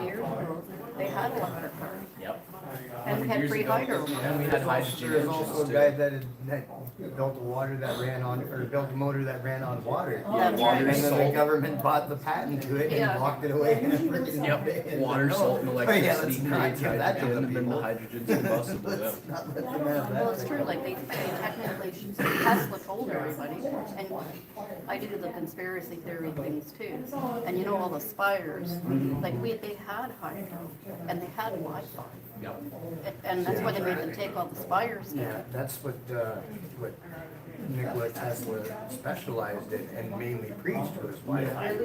years ago, they had electric cars. Yep. And we had 100 free years ago. hydro. And we had hydrogen There's also engines a guy too. that built a water that ran on, or built a motor that ran on water. That's water And then the salt. government bought the patent to it Yeah. and locked it away in a freaking. Yep, water, salt, and Oh, yeah, electricity let's not creates give that to hydrogen, the and then the people. hydrogen's combustible, yeah. Let's not let them have that. Well, it's true, like they technically, Tesla told everybody, and I do the conspiracy theory things too. And you know, all the spires, like they had hydro, and they had Wi-Fi. Yep. And that's why they made them take all the spires Yeah, down. that's what Nikola Tesla specialized in and mainly preached was Wi-Fi. And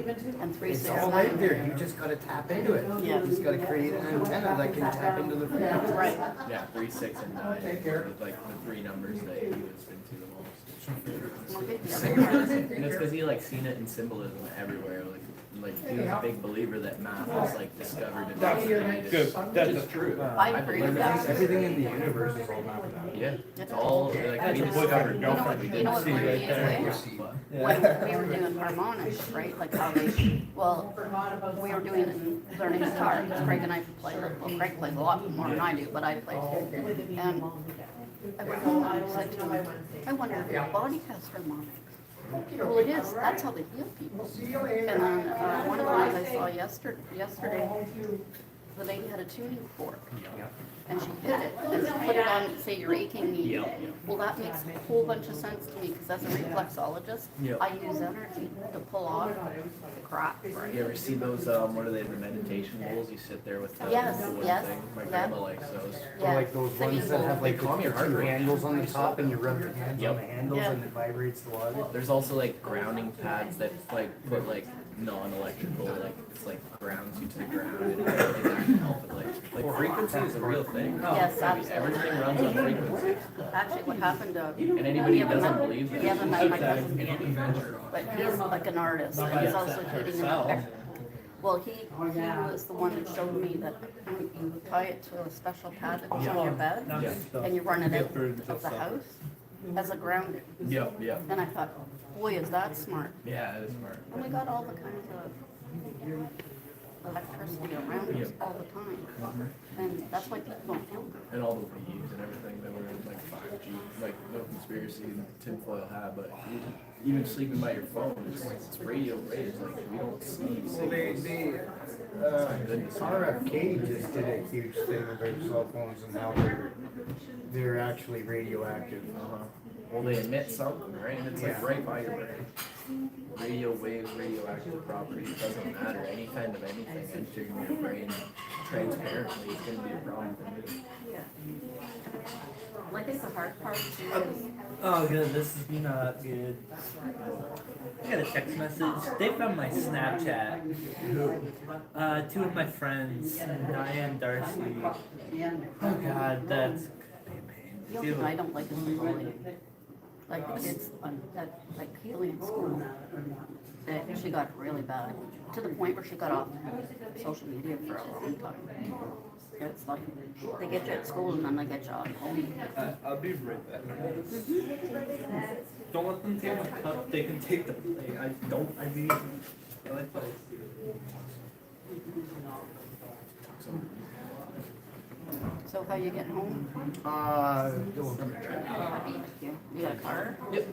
It's all right 369. there, you just gotta tap into it. Yeah. You just gotta create an antenna that can tap into the frequency. Right. Yeah, 3, 6, and 9, with like the 3 numbers that he would spin to the most. Well, good, yeah. And it's because he like seen it in symbolism everywhere. Like he was a big believer that math was like discovered and created, which is true. I agree with that. Everything in the universe is all mathematical. Yeah, it's all like we discovered. You know what blew me away? When we were doing harmonics, right, like how they, well, we were doing learning guitar, because Craig and I play, well, Craig plays a lot more than I do, but I play too. And I went home and said to him, I wonder if your body has harmonics. Well, it is, that's how they heal people. And then, one of the ones I saw yesterday, the lady had a tuning fork. And she hit it, and she put it on, say, your aching knee. Well, that makes a whole bunch of sense to me, because as a reflexologist, I use energy to pull off the crap, right? You ever see those? What are they? The meditation bowls? You sit there with the Yes, wooden yes, thing. My yeah. grandma likes those. Yeah. Or like those ones that have like the calm your heart two rate. handles on the top and you rub your hands Yep. on the handles Yeah. and it vibrates the water. There's also like grounding pads that like put like non-electrical, like it's like grounds you to the ground and that can help with like frequency is a real thing. Yes, absolutely. Everything runs on frequency. Actually, what happened to. And anybody who doesn't believe that. You haven't met my cousin, but he's like an artist, and he's also heating and up. Well, he was the one that showed me that you tie it to a special pad that goes on your bed, and you run it out of the house as a grounding. Yep, yep. And I thought, boy, is that smart. Yeah, it is smart. And we got all the kinds of electricity around us all the time. And that's why people don't feel good. And all the leaves and everything that were like 5G, like no conspiracy and tinfoil hat, but even sleeping by your phone, it's radio waves, like we don't see. RFK just did a huge thing about cell phones and how they're actually radioactive. Well, they emit something, right? And it's like Yeah. right by your brain. Radio waves, radioactive properties, it doesn't matter. Any kind of anything entering your brain transparently is going to be a problem for you. Well, I think the hard part too is, Oh, good. This is not good. I got a text message. They found my Snapchat. Two of my friends, Naya and Darcy. Oh God, that's the only thing I don't like is the bullying. Like the kids that like Haley in school, that she got really bad, to the point where she got off social media for a long time. It's like, they get you at school and then they get you at home. I'll be right back. Don't let them take the cup. They can take the plate. I like that. So how you getting home? You got a car? Yep.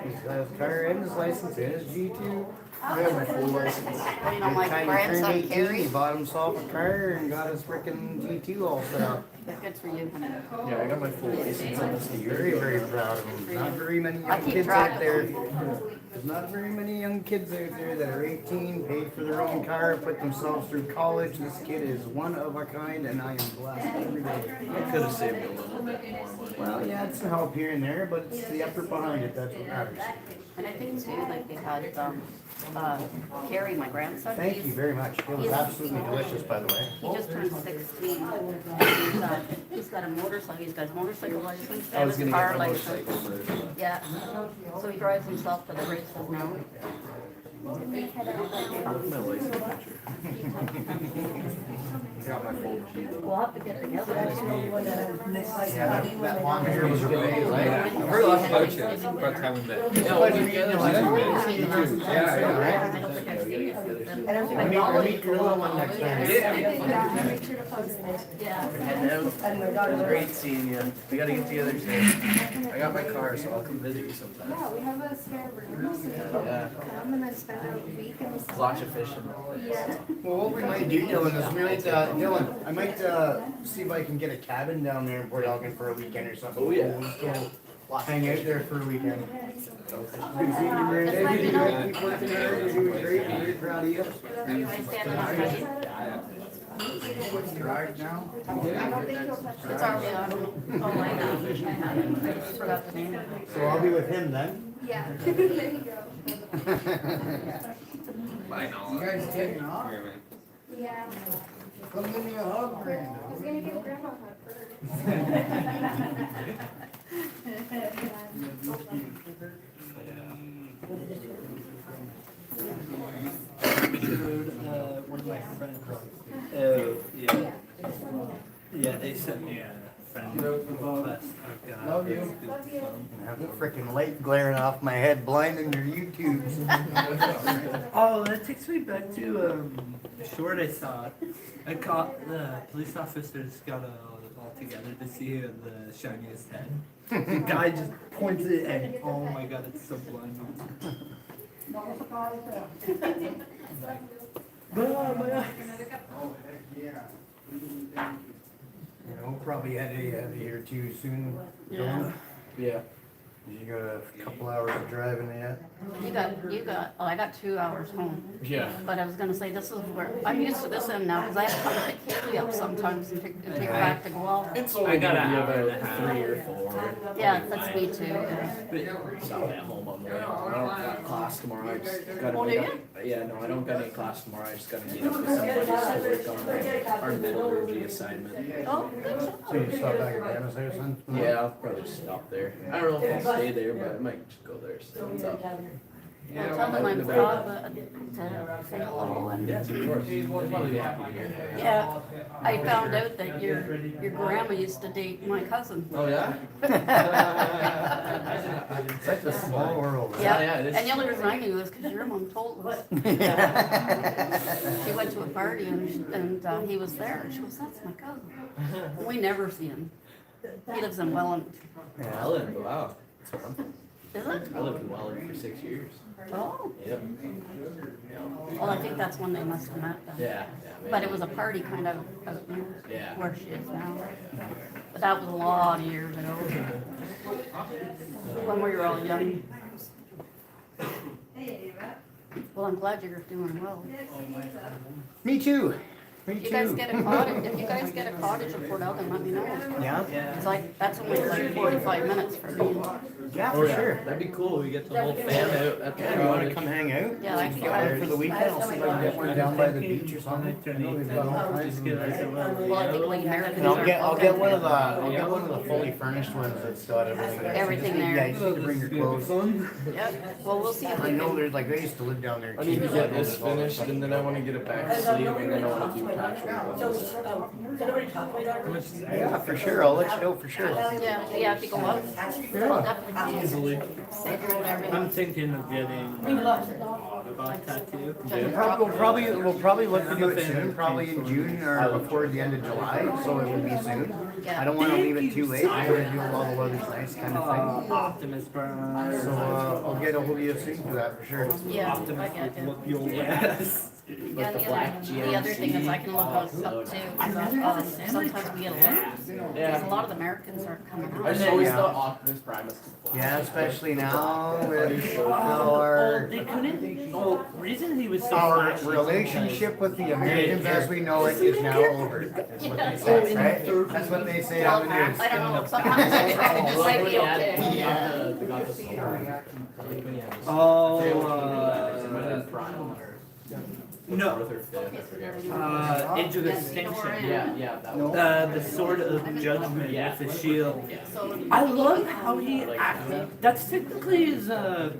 He's got his car and his license and his G2. I have my full license. Well, you know, my Kinda grandson turned 18, Carrie. He bought himself a car and got his frickin' G2 all set up. Good for you, honey. Yeah, I got my full license almost a year Very, ago. very proud of him. Not very many I young keep kids track out of there. them. There's not very many young kids out there that are 18, paid for their own car, put themselves through college. This kid is one of a kind and I am blessed every day. I could have saved a little bit more money. Well, yeah, it's some help here and there, but it's the effort behind it that's what matters. And I think too, like they had, Carrie, my grandson. Thank you he's- very much. It was he's- absolutely delicious, by the way. He just turned 16. And he's got a motorcycle, he's got his motorcycle license I and was his gonna car get my license. motorcycle first. Yeah, so he drives himself to the races now. Look at my license picture. I got my full G. We'll have to get together. Yeah, that long hair was amazing. I've heard a lot about you. About time we met. Yeah, right? We'll meet Gorilla one next time. Yeah. It was great seeing you. We gotta get together soon. I got my car, so I'll come visit you sometime. Yeah, we have a spare room, so Yeah. come and then spend a week in the sun. Lots of fishing. Yeah. Well, what we might do, Dylan, is we might, Dylan, I might, see if I can get a cabin down there in Port Elgin for a weekend or something. Oh, yeah. We'll just go hang out there for a weekend. Good seeing you, Brandon. Just let me know. Keep working hard, you're doing great, I'm very proud of you. Are you guys standing up ready? Drive now? I don't think he'll touch It's already on. Oh, I know. I had it. I just forgot the name of it. So I'll be with him then? Yeah, there you go. You guys taking off? Yeah. Come give me a hug, Brandon. I was gonna give grandma a hug One of my friends. Oh, yeah. Yeah, they sent me a friend request. Oh, God. Love you. Love you. Have the frickin' light glaring off my head, blinding your YouTubes. Oh, that takes me back to a short I saw. I caught the police officers got all together to see the shiniest head. The guy just points it and oh my god, it's so blinding. My eyes. Oh, heck yeah. You know, probably had a here too soon. Yeah. Yeah. You got a couple hours of driving yet? Oh, I got 2 hours home. Yeah. But I was gonna say, this is where, I'm used to this end now, because I have to pick Haley up sometimes and take her back to Guelph. I got an Maybe hour and a about half. 3 or 4. Yeah, that's me too. Yeah. Stop at home on the way. I don't got class tomorrow. I just gotta Oh, do meet you? up. Yeah, no, I don't got any class tomorrow. I just gotta meet up with somebody to work on our metallurgy assignment. Oh, good job. So you stop back at Grandma's house then? Yeah, I'll probably just stop there. I don't know if I'll stay there, but I might just go there. So what's up? Well, tell them I'm proud to say hello and. Yes, of course. I'll probably be happy to hear. Yeah, I found out that your grandma used to date my cousin. Oh yeah? It's such a small world. Yeah, yeah, it is. and the only reason I knew was because your mom told us. She went to a party and he was there, and she goes, "That's my cousin." We never see him. He lives in Welland. Welland, wow. That's fun. Is it? I lived in Welland for 6 years. Oh, Yep. well, I think that's when they must have met then. Yeah. But it was a party kind of out near Yeah. where she is now. But that was a lot of years ago. When we were all young. Well, I'm glad you're doing well. Me too. Me If you guys too. get a cottage, in Port Elgin, let me know. Yeah? It's like, that's only like 45 minutes for me. Yeah, Oh for yeah, sure. that'd be cool. We get the whole fam out at the Yeah, you wanna cottage. come hang out? Yeah, I can Get one for the weekend, I'll see if I can get one down by the beach or something. I know they've got all kinds of them there. Well, I think like Americans And are. I'll get one of the fully furnished ones that's got everything. Everything there. Yeah, you just need to bring your clothes. Yep, well, we'll see if I we know can. there's like, I used to live down there. I need to too, get so this all that finished stuff. and then I wanna get it back to sleeve and then I wanna do patchwork on this. Yeah, for sure, I'll let you know for sure. Yeah, if you go out. Definitely. Easily. Save your whatever. I'm thinking of getting a butt tattoo. We'll probably look to do it soon, probably in June or before the end of July, so it will be soon. I don't wanna leave it too late, I wanna do it while the weather's nice kind of thing. Optimus Prime. So, I'll get a hold of you soon for that, for sure. Yeah, I Optimus get it. look your ass. Yeah, the other thing is I can look us up too, because sometimes we get alerts. Because a lot of the Americans aren't coming I out. just always Yeah. thought Optimus Prime was Yeah, especially now with Oh, our, they couldn't. Oh, reason he was so our flashy. relationship with the Americans as we know it is now over. That's what they say, right? That's what they say on the news. I don't know, sometimes it might be okay. Yeah. They got the solar. Oh, Prime. no. Fourth or fifth, I forget. Age of Extinction. Yeah, that one. The Sword of Judgment with the shield. So, I love how he acted. That's technically his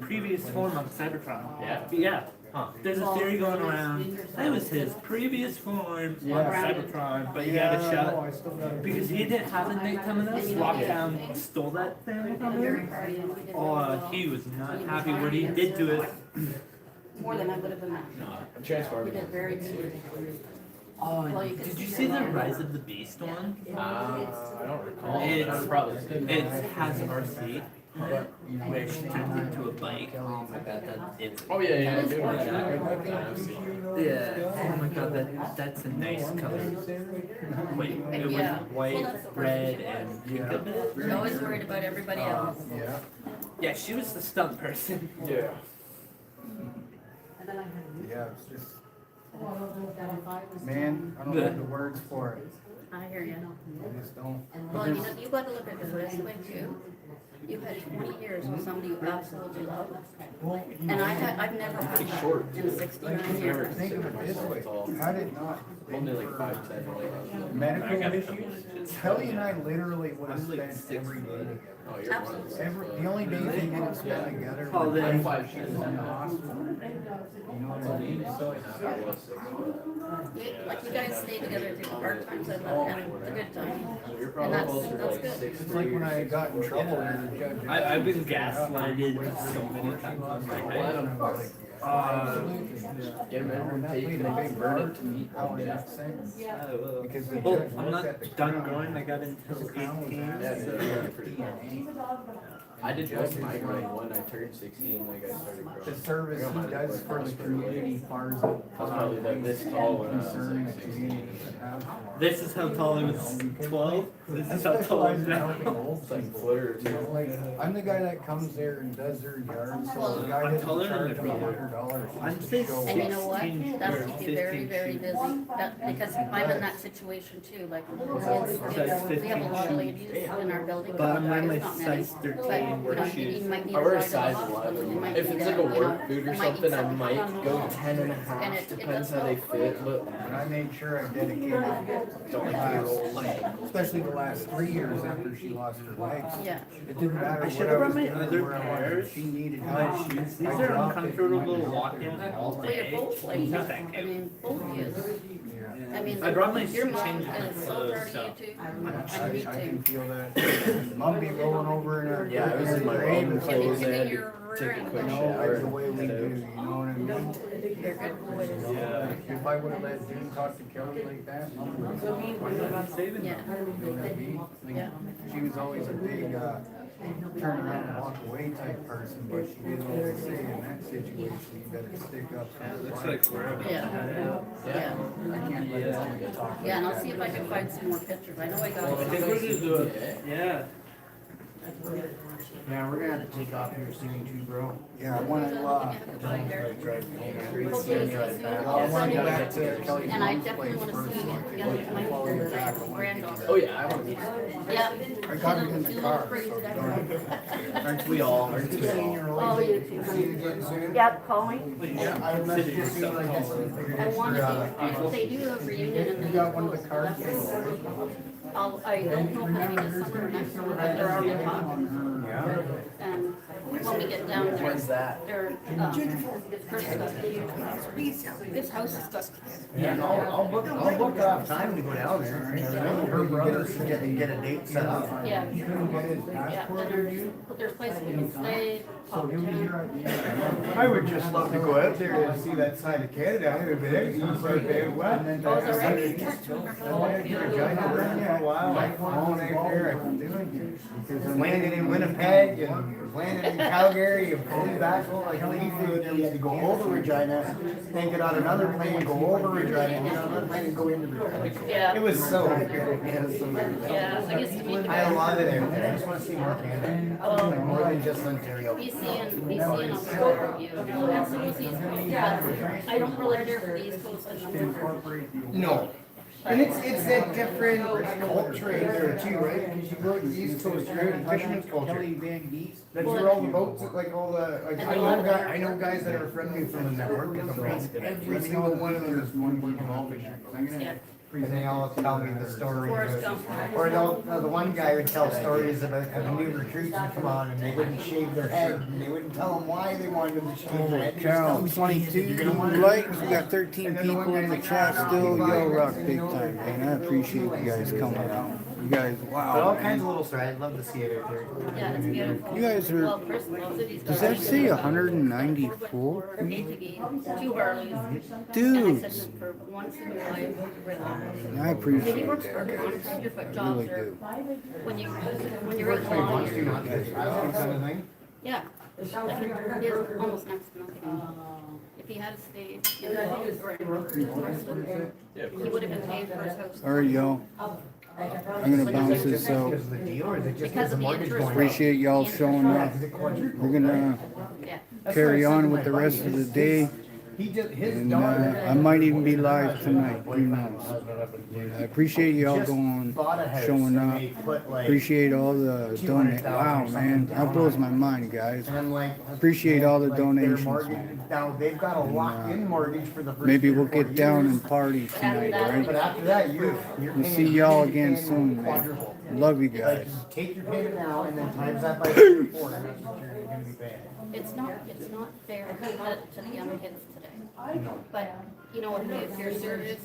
previous form of Cybertron. Yeah. Yeah. There's a theory going around. That was his previous form of Cybertron, but he got a shot because he didn't have a date coming up. Lockdown stole that thing from him. Oh, he was not happy what he did to it. more than I would have imagined. We Transformers. did very good. Oh, Well, you can did you see see the that. Rise of the Beast one? I don't recall. It's probably. It has RC, which turns into a bike. Oh my god, it's Oh yeah, yeah, good one. Yeah, I've seen it. yeah. Oh my god, that's a nice color. Wait, it was Yeah. white, red, and pink a bit. You're always worried about everybody else. Yeah. Yeah, she was the stunt person. Yeah. Yeah, it's just, Man, I don't know the words for it. I hear you. I just don't. Well, you know, you gotta look at it this way too. You've had 20 years with somebody you absolutely love. And I've never had that in 69 years. Think of it this way, had it not Only like 5'10", like. medical issues, Kelly and I literally would have spent every day together. Oh, you're one of those. The only days we didn't spend together Oh, were then- when she was in the hospital. You know what I mean? So Like you guys stay together through the hard times and the good times. You're And probably that's closer to like good. 6'3". it's like when I got in trouble and the judge. I've been gaslighted so many times on my head. Get him in and take a big burn to meet one day. I will. Because the Well, judge I'm looked at the not done crown. going. I got until 18. Yeah, So. yeah, pretty much. I did just my grind when I turned 16, like I started growing. The service he does for the community far as I was probably like this tall when I was concern like the 16. community have. This is how tall I was 12. This is how tall I am now. It's like a foot or You know, two. like, I'm the guy that comes there and does their yard, so the guy I'm doesn't taller than charge my them brother. $100. I'm just to six- show And you know what? 16 That'll or keep you very, 15 very feet. busy. Because I've been in that situation too. Like, we have a lot of ladies in our building. But I'm wearing my Not many. size But, 13 you work know, shoes. you might need I a wear a ride to the size hospital, you 11. might If need it's a, like a you know, work boot or you might need something, I something might on go the- 10 and a And half. it Depends does how they help. fit, but And I made sure I dedicated, especially the last 3 years after she lost her legs. Yeah. It didn't matter I what should I have was brought my doing, other where I was, pairs. if she needed My help. shoes. These I are dropped it uncomfortable and to went walk over. in all Well, you're day. both like, No, I thank you. mean, both of you. I mean, I brought my your mom change is so clothes, proud of so. you too. I And me can too. feel that. Mom be rolling over in her. yeah, I was in my grave own and Give me- clothes. give I me had your to take a ring. quick You know, shower. like the way we do, you know what I mean? You're good boys. Yeah. If I would've let June talk to Kelly like that, Mom would've. I'm not saving Yeah. them. You know what I mean? Like, Yeah. she was always a big, turn around and walk away type person, but she didn't always say in that situation, you better stick up. Looks like forever. Yeah. Yeah. I can't let her talk. Yeah, and I'll see if I can find some more pictures. I know I got. I think we're gonna do it. Yeah. Yeah, we're gonna have to take off here soon too, bro. Yeah, I wanna, Drive home every day, drive back. I wanna go back to Kelly's And I mom's definitely place wanna see first. it together with my granddaughter. Oh yeah, I want to meet her. Yeah. I got it in the car, so Aren't we all? Aren't we all? Oh, you too. See you again soon. Yep, call me. Yeah, I messaged you soon, I guess. I want to, they do a reunion and You then. got one of the cards? I don't know if maybe this summer or next summer, but they're already talking. Yeah. And when we get down there. When's that? They're, this house is just. Yeah, I'll book off time to go down there. Her brother can get a date set up. Yeah. Couldn't get his Yeah, passport. and there's places we can stay, So pop he'll be down. here at I would just love to go out there and see that side of Canada. I haven't been there since I've been, what? And then Oh, is that right? Regina ran for a while, like going out there, I've been doing it. Because I'm landing in Winnipeg and landing in Calgary and flew back, like leaving, and we had to go over Regina, then get on another plane, go over Regina, and get on another plane and go into Regina. Yeah. It was so good. It was so good. Yeah, I guess to meet you I love guys. it out there. I just want to see more Canada. Oh. More than just Ontario. BC and Ontario, you know, and so BC is great, but I don't really care for the East Coast and the No. And it's a different culture in there too, right? Because you go to the East Coast, you're in fisherman's culture. That's where all the boats, like all the, like, I know guys that are friendly from the network, and every single one of them is one working all fishing. Yeah. And they all tell me the stories. Forrest Gump. Or the one guy would tell stories about how the new recruits would come on and they wouldn't shave their head, and they wouldn't tell them why they wanted them to shave their head. They just tell Cow, them, 22 "You're gonna want it." likes, we got 13 people in the chat still, yo, rock big time, man, I appreciate you guys coming out. You guys, But all wow, kinds man. of little stories, I'd love to see it out there. Yeah, it's beautiful. You guys are, Well, Chris loves it. He's does got that say 194? ATV, 2 Harleys. Dude. And I said, for once in your life, relax. I He appreciate works for that, a guys. contractor, but I jobs really are, do. when you're in law, you're, yeah. Like, he has almost next to nothing. If he had stayed in the house or in he would have been paying for his house. Alright, y'all, I'm gonna bounce this out. Because of the deal, or is it just Because the of the mortgage interest going rate. up? Appreciate y'all showing up. Is it quadrupled? We're gonna Yeah. carry on with the rest of the day. He just, his And daughter. I might even be live tonight, who knows? I appreciate y'all going, showing up. Appreciate all the donate. Wow, man, that blows my mind, guys. And like. Appreciate all the like, their donations, mortgage- man. Now, they've got a locked-in mortgage for the first. Maybe 3 or we'll 4 get down years. and party tonight, But right? after that, you're We'll paying. see y'all you're again paying soon, man. quadruple. Love you Like, guys. take your payment now and then times that by 3 or 4, and that's what you're gonna be paying. It's not fair to the young kids today. But, you know, if you're serious